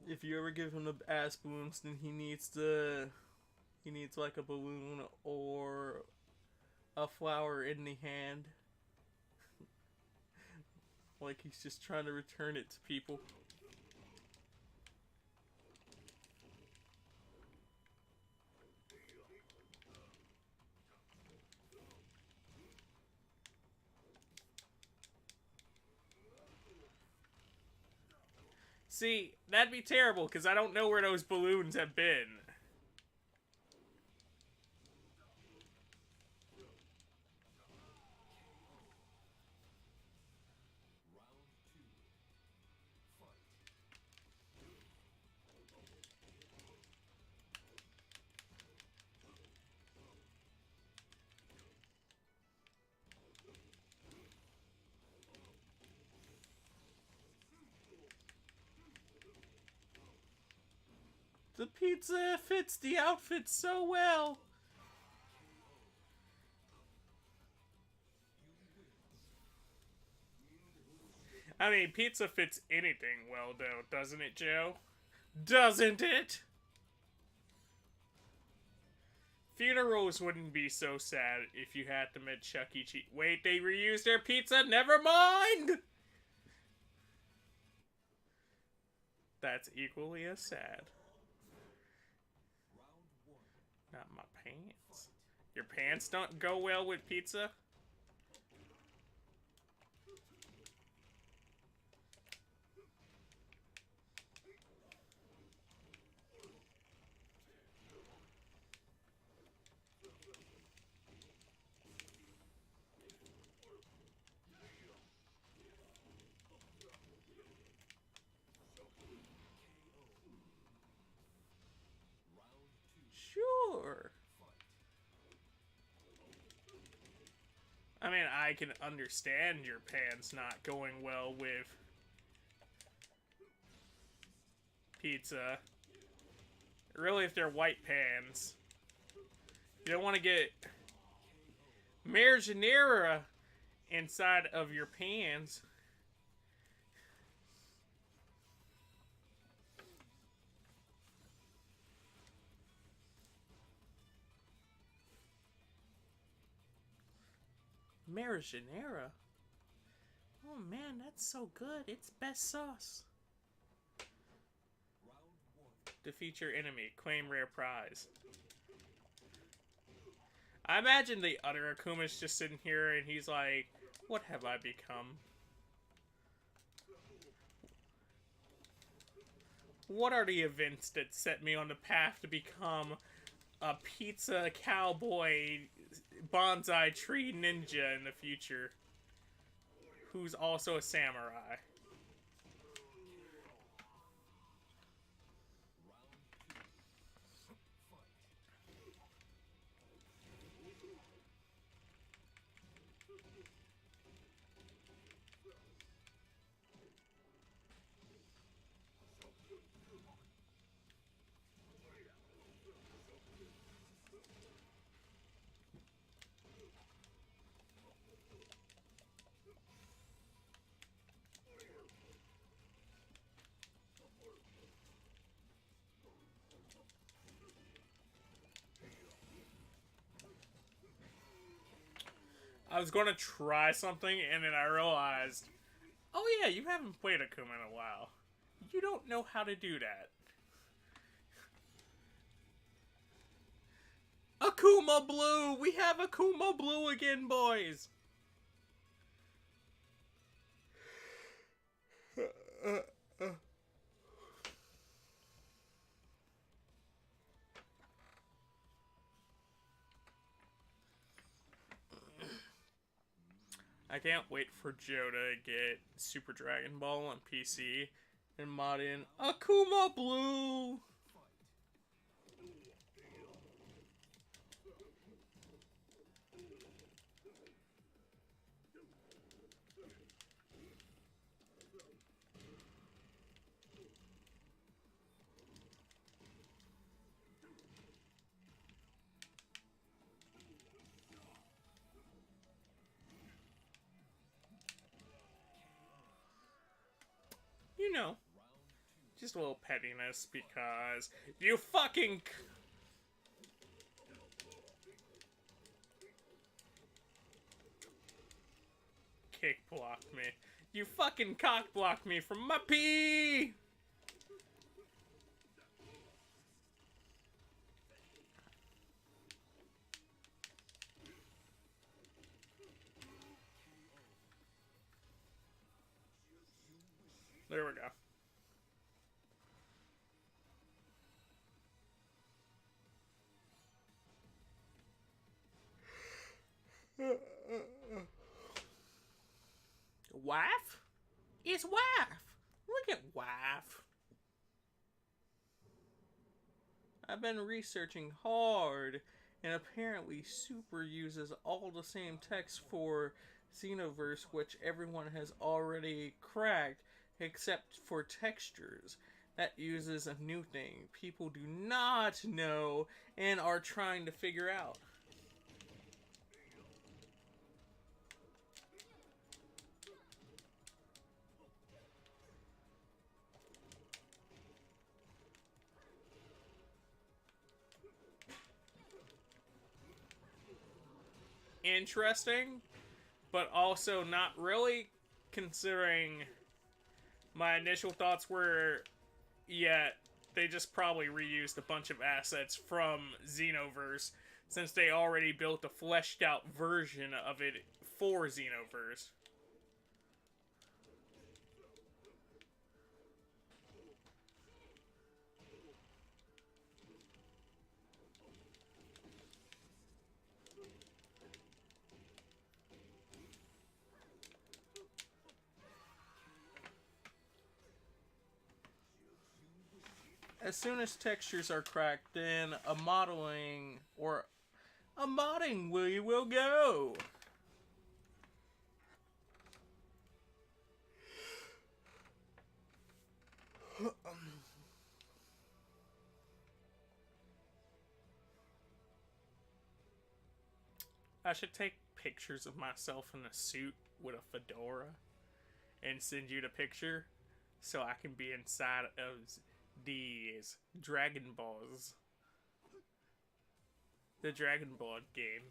If you ever give him the ass balloons, then he needs like a balloon or a flower in the hand. Like he's just trying to return it to people. See, that'd be terrible, because I don't know where those balloons have been. The pizza fits the outfit so well. I mean, pizza fits anything well, though, doesn't it, Joe? Doesn't it? Funerals wouldn't be so sad if you had them at Chuck E. Cheese. Wait, they reused their pizza? Never mind! That's equally as sad. Not my pants. Your pants don't go well with pizza? Sure. I mean, I can understand your pants not going well with pizza. Really, if they're white pans. You don't want to get marinara inside of your pans. Marinara? Oh man, that's so good. It's best sauce. Defeat your enemy. Claim rare prize. I imagine the other Akuma's just sitting here and he's like, what have I become? What are the events that set me on the path to become a pizza cowboy bonsai tree ninja in the future who's also a samurai? I was going to try something, and then I realized, oh yeah, you haven't played Akuma in a while. You don't know how to do that. Akuma Blue! We have Akuma Blue again, boys! I can't wait for Joe to get Super Dragon Ball on PC and mod in Akuma Blue! You know, just a little pettiness because you fucking... kick blocked me. You fucking cock blocked me from my pee! There we go. It's wife. Look at wife. I've been researching hard, and apparently Super uses all the same text for Xenoverse, which everyone has already cracked, except for textures. That uses a new thing people do not know and are trying to figure out. Interesting, but also not really, considering my initial thoughts were, yeah, they just probably reused a bunch of assets from Xenoverse, since they already built a fleshed out version of it for Xenoverse. As soon as textures are cracked, then a modding we will go. I should take pictures of myself in a suit with a fedora and send you the picture so I can be inside of these Dragon Balls. The Dragon Ball game.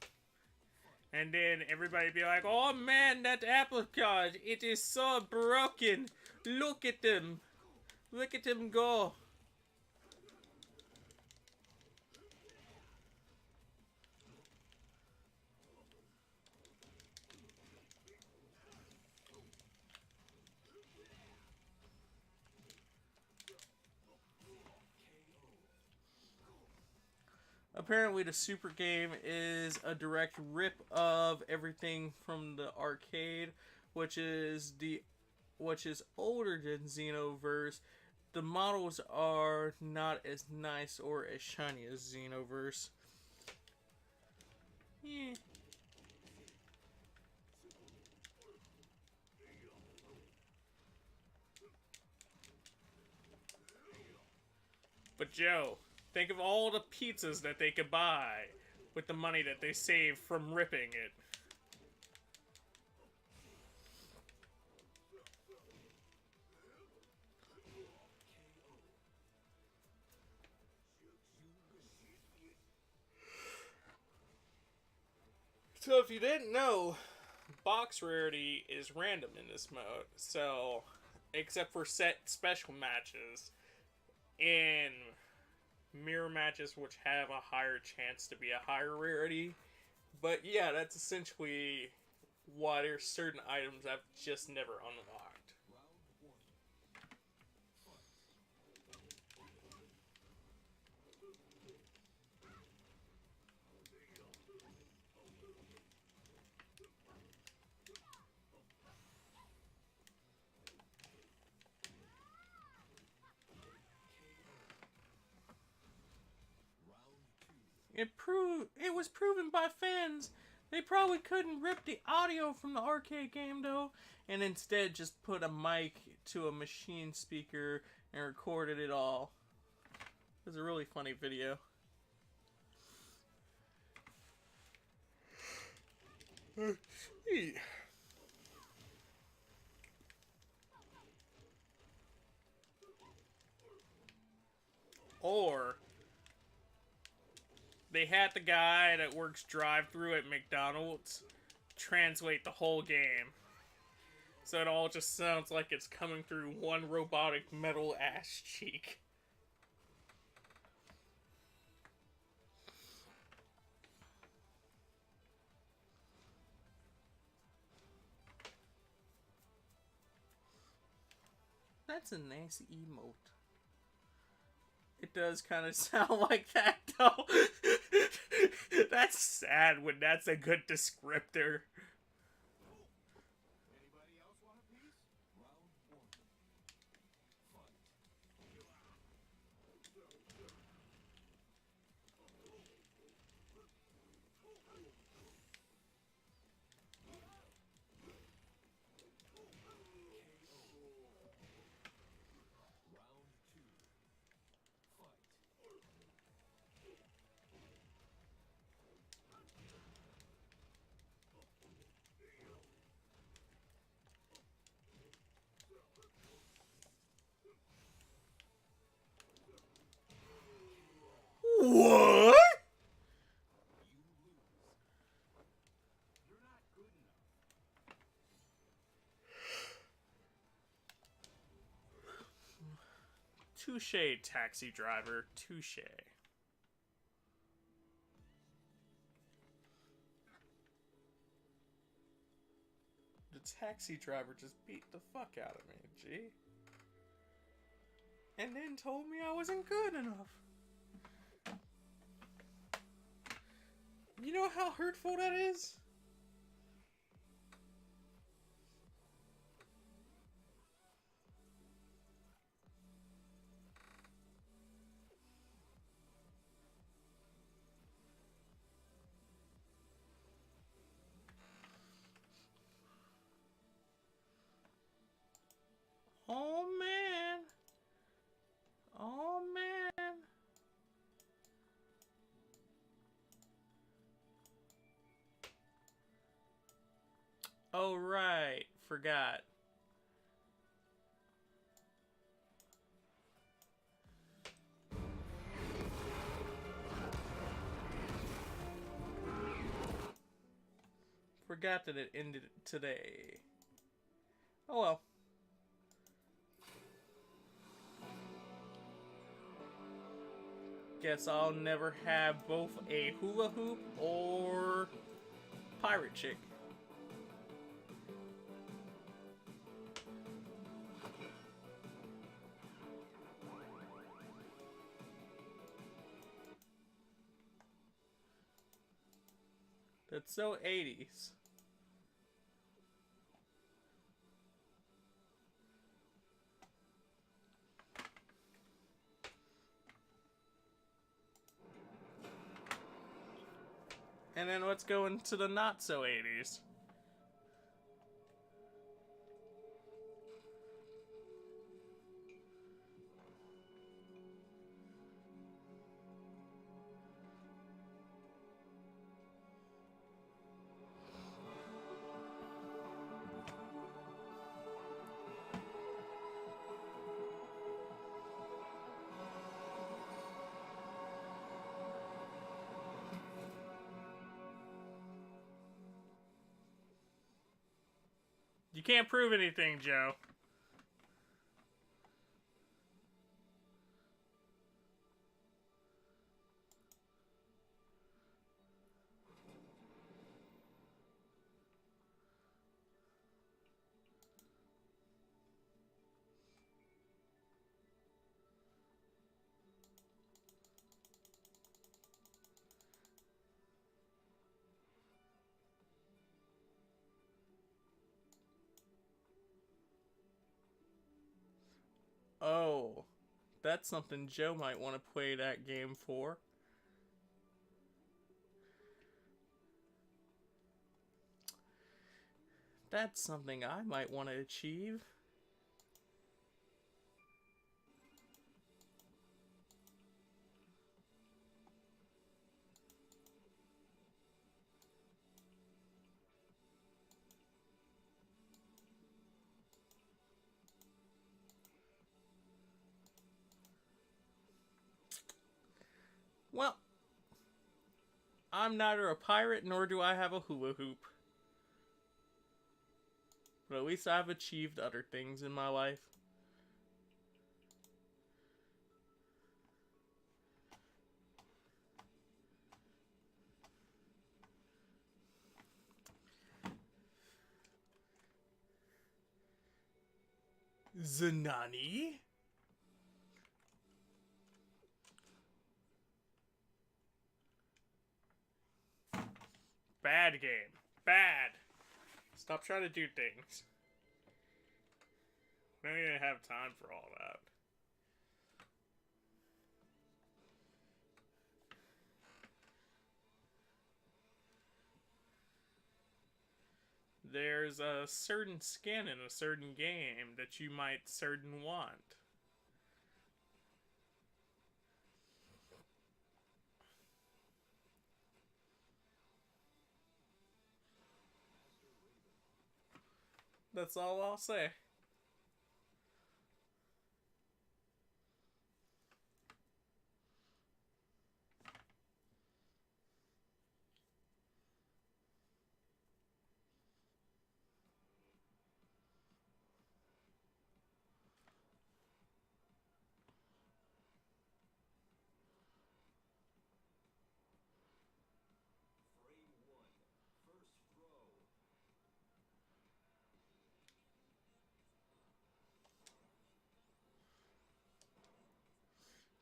And then everybody be like, oh man, that Apple Card, it is so broken. Look at them. Look at them go. Apparently the Super game is a direct rip of everything from the arcade, which is older than Xenoverse. The models are not as nice or as shiny as Xenoverse. Yeah. But Joe, think of all the pizzas that they could buy with the money that they saved from ripping it. So if you didn't know, box rarity is random in this mode. So, except for set special matches and mirror matches, which have a higher chance to be a higher rarity. But yeah, that's essentially why there's certain items I've just never unlocked. It was proven by fans they probably couldn't rip the audio from the arcade game though, and instead just put a mic to a machine speaker and recorded it all. It was a really funny video. Or they had the guy that works drive-thru at McDonald's translate the whole game. So it all just sounds like it's coming through one robotic metal ass cheek. That's a nice emote. It does kind of sound like that, though. That's sad when that's a good descriptor. Anybody else want a piece? Round Touche, taxi driver. Touche. The taxi driver just beat the fuck out of me, gee. And then told me I wasn't good enough. You know how hurtful that is? Oh man. Oh man. Oh right, forgot. Forgot that it ended today. Oh well. Guess I'll never have both a hula hoop or pirate chick. That's so 80s. And then let's go into the not so 80s. You can't prove anything, Joe. Oh, that's something Joe might want to play that game for. That's something I might want to achieve. Well, I'm neither a pirate nor do I have a hula hoop. But at least I've achieved other things in my life. Zanani? Bad game. Bad. Stop trying to do things. I'm not gonna have time for all that. There's a certain skin in a certain game that you might certain want. That's all I'll say.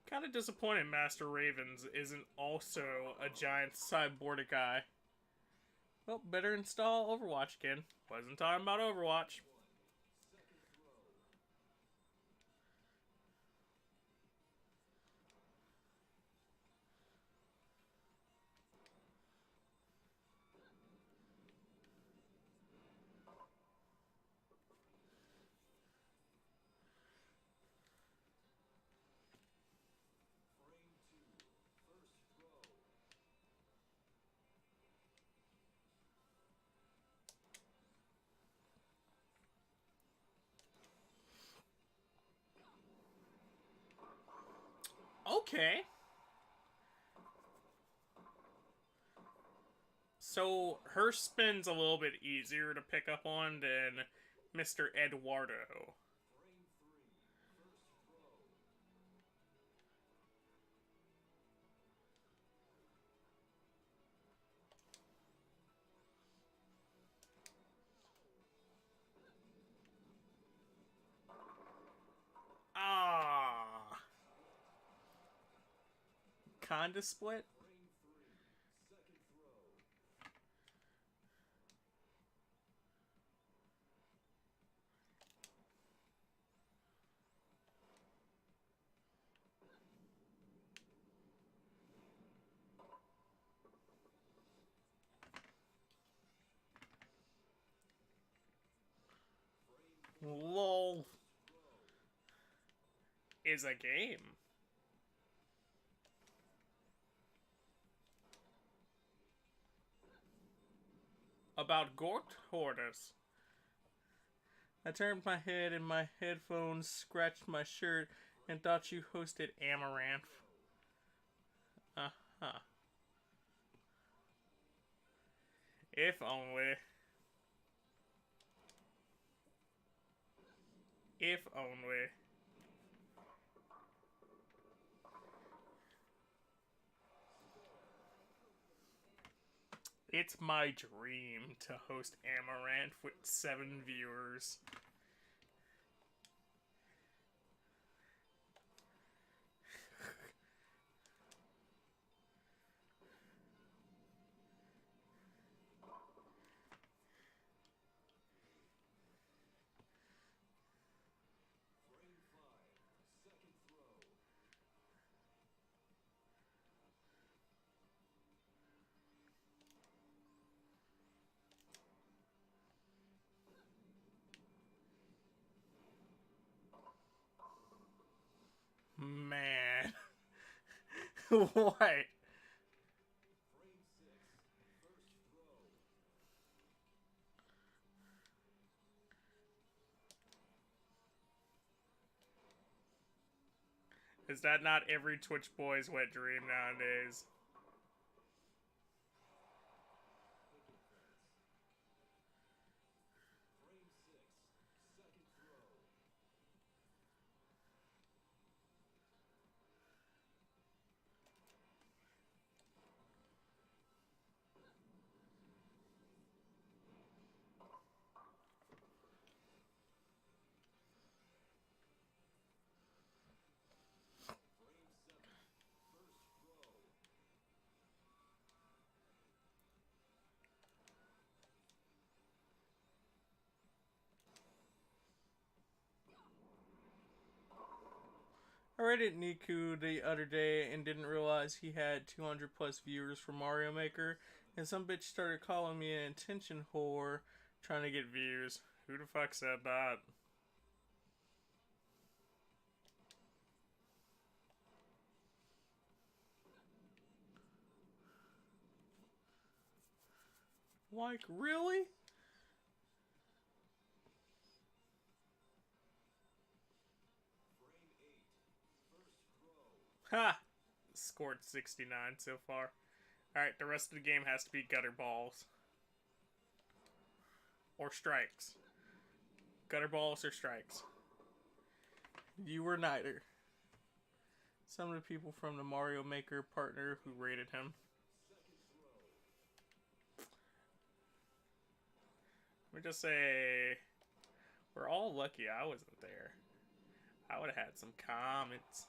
Kind of disappointed Master Ravens isn't also a giant cyborg guy. Well, better install Overwatch again. Wasn't talking about Overwatch. Okay. So, her spin's a little bit easier to pick up on than Mr. Eduardo. Ah. Kinda split. LOL is a game. About Gort Hortus. I turned my head and my headphones scratched my shirt and thought you hosted Amaranth. Uh-huh. If only. If only. It's my dream to host Amaranth with 7 viewers. Man. What? Is that not every Twitch boy's wet dream nowadays? I raided Niku the other day and didn't realize he had 200 plus viewers for Mario Maker, and some bitch started calling me an attention whore trying to get views. Who the fuck said that? Like, really? Ha! Scored 69 so far. Alright, the rest of the game has to be gutter balls. Or strikes. Gutter balls or strikes. You were neither. Some of the people from the Mario Maker partner who rated him. Let me just say, we're all lucky I wasn't there. I would have had some comments.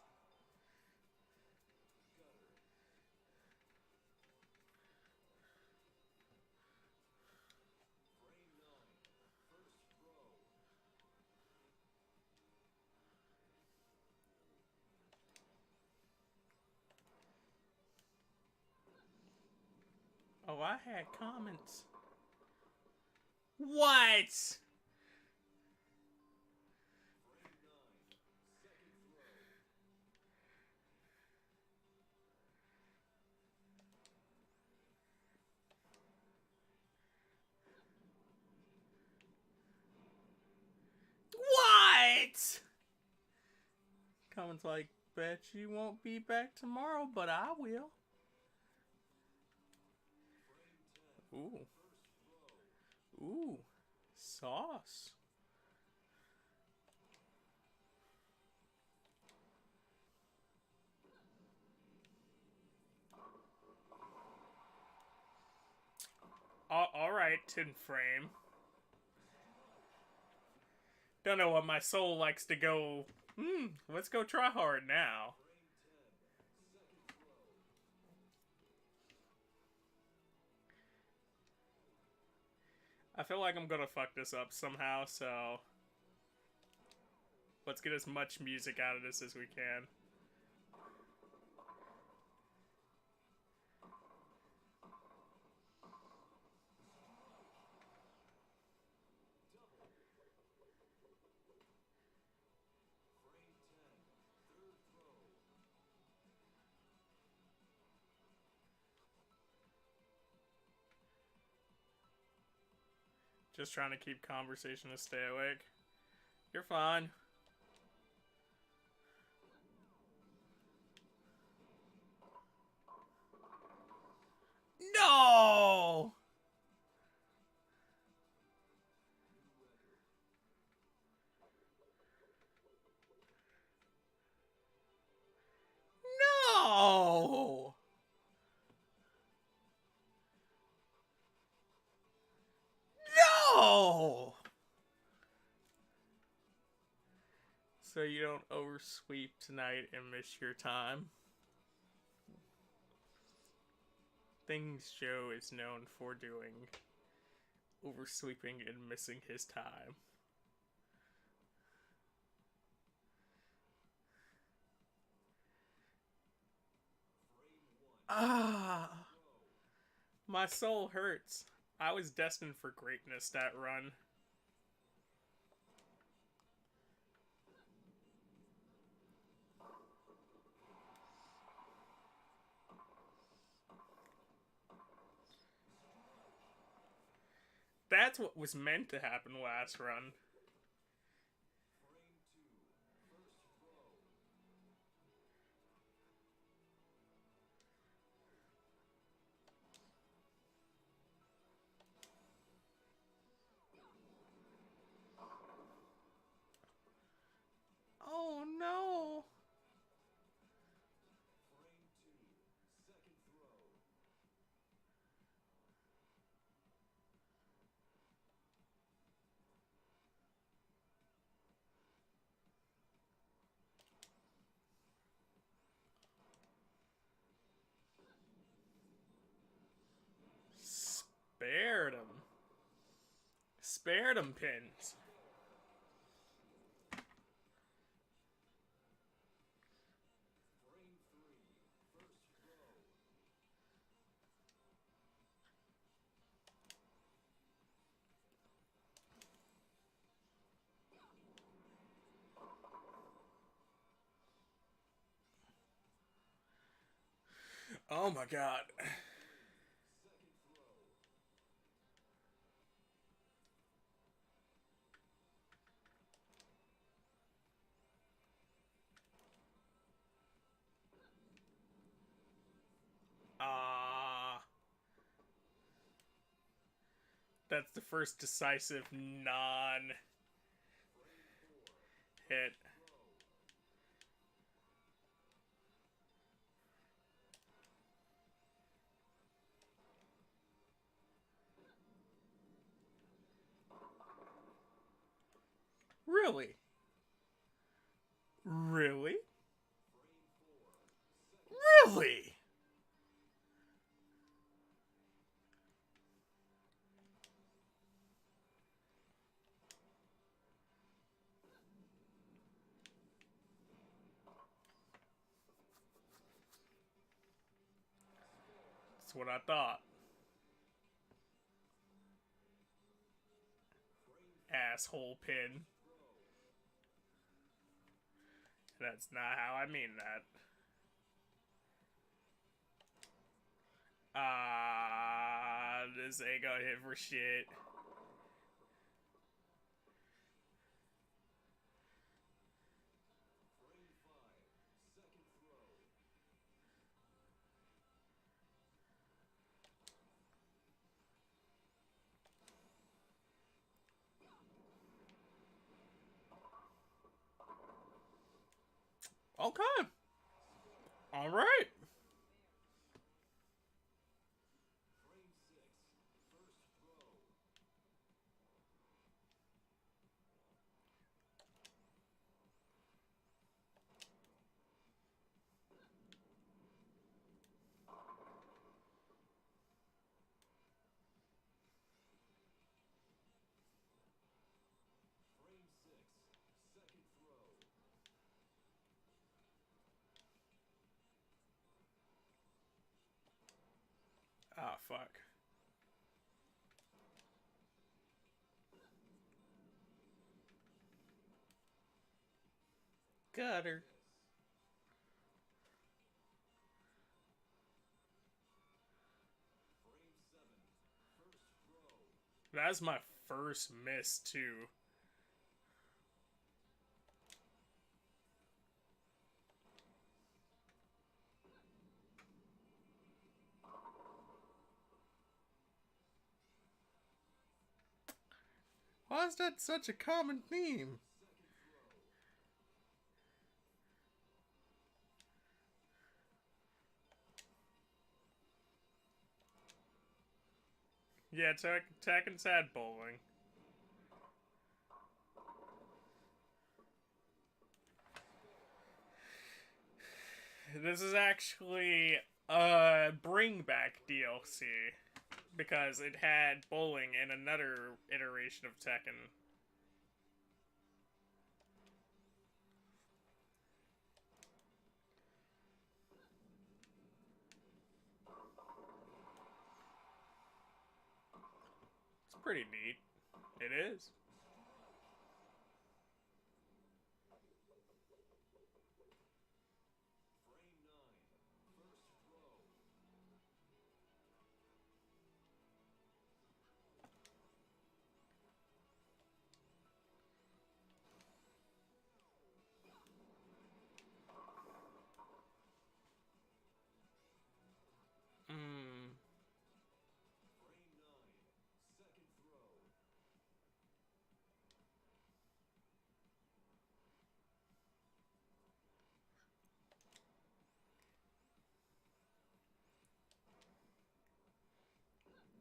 Oh, I had comments. What? What? Comments like, bet you won't be back tomorrow, but I will. Ooh. Ooh. Sauce. Alright, Tin Frame. Don't know what my soul likes to go. Let's go try hard now. I feel like I'm gonna fuck this up somehow, so let's get as much music out of this as we can. Just trying to keep conversation to stay awake. You're fine. No! No! No! So you don't oversweep tonight and miss your time. Things Joe is known for doing. Oversleeping and missing his time. Ah! My soul hurts. I was destined for greatness that run. That's what was meant to happen last run. Oh no! Spared him. Spared him, pins. Oh my god. That's the first decisive non-hit. Really? Really? Really? That's what I thought. asshole pin. That's not how I mean that. This ain't gonna hit for shit. Okay. All right. Ah, fuck. Gutter. That's my first miss, too. Why is that such a common theme? Yeah, Tekken's had bowling. This is actually a bring back DLC because it had bowling in another iteration of Tekken. It's pretty neat. It is.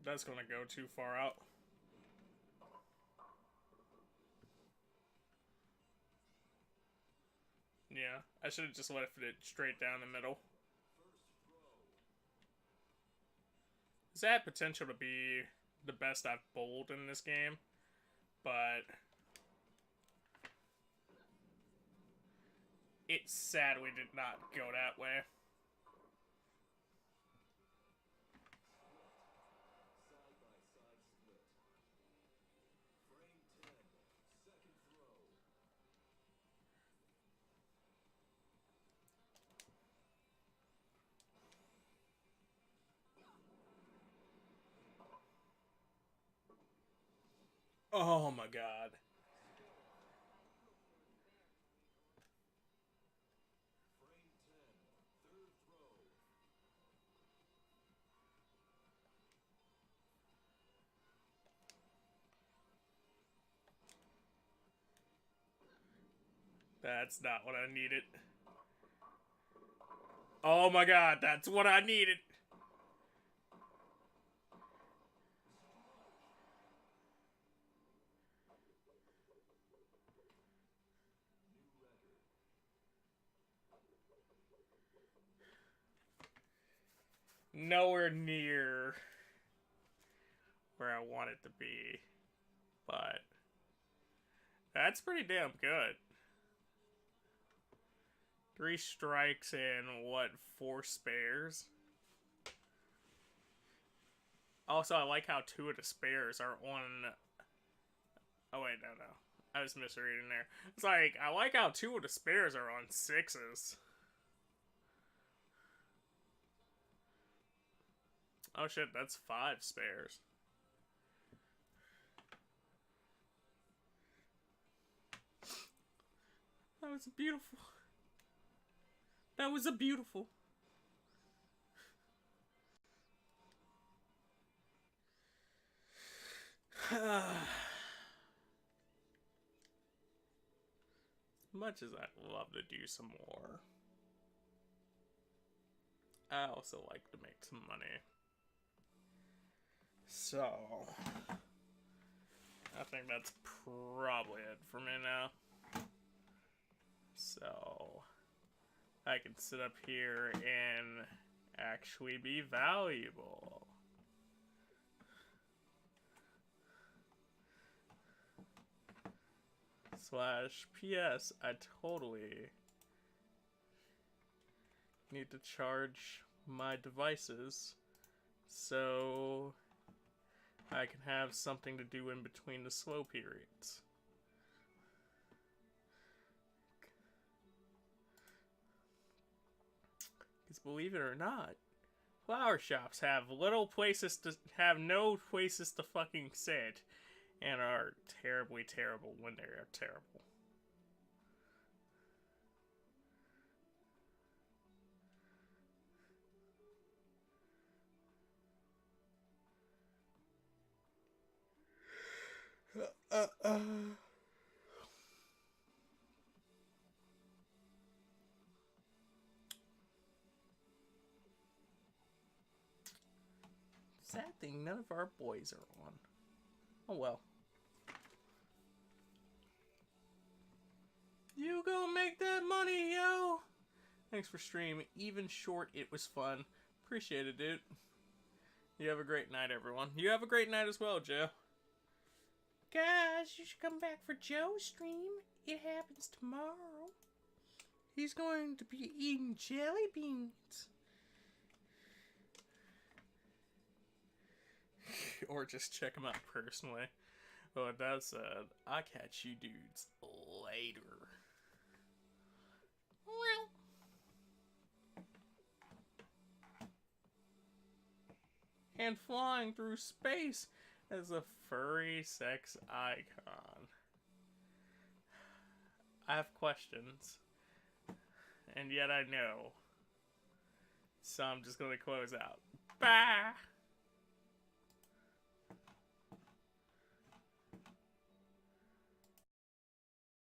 That's gonna go too far out. Yeah, I should have just left it straight down the middle. This had potential to be the best I've bowled in this game, but it sadly did not go that way. Oh my god. That's not what I needed. Oh my god, that's what I needed. Nowhere near where I want it to be, but that's pretty damn good. 3 strikes and what, 4 spares? Also, I like how 2 of the spares are on Oh, wait, no. I was misreading there. It's like, I like how 2 of the spares are on 6s. Oh shit, that's 5 spares. That was beautiful. That was a beautiful. As much as I'd love to do some more, I also like to make some money. So, I think that's probably it for me now. So, I can sit up here and actually be valuable. /PS, I totally need to charge my devices so I can have something to do in between the slow periods. Because believe it or not, flower shops have no places to fucking sit, and are terribly terrible when they are terrible. Sad thing, none of our boys are on. Oh well. You gonna make that money, yo! Thanks for streaming. Even short, it was fun. Appreciate it, dude. You have a great night, everyone. You have a great night as well, Joe. Guys, you should come back for Joe's stream. It happens tomorrow. He's going to be eating jelly beans. Or just check him out personally. But with that said, I'll catch you dudes later. And flying through space as a furry sex icon. I have questions. And yet I know. So I'm just going to close out. Bye!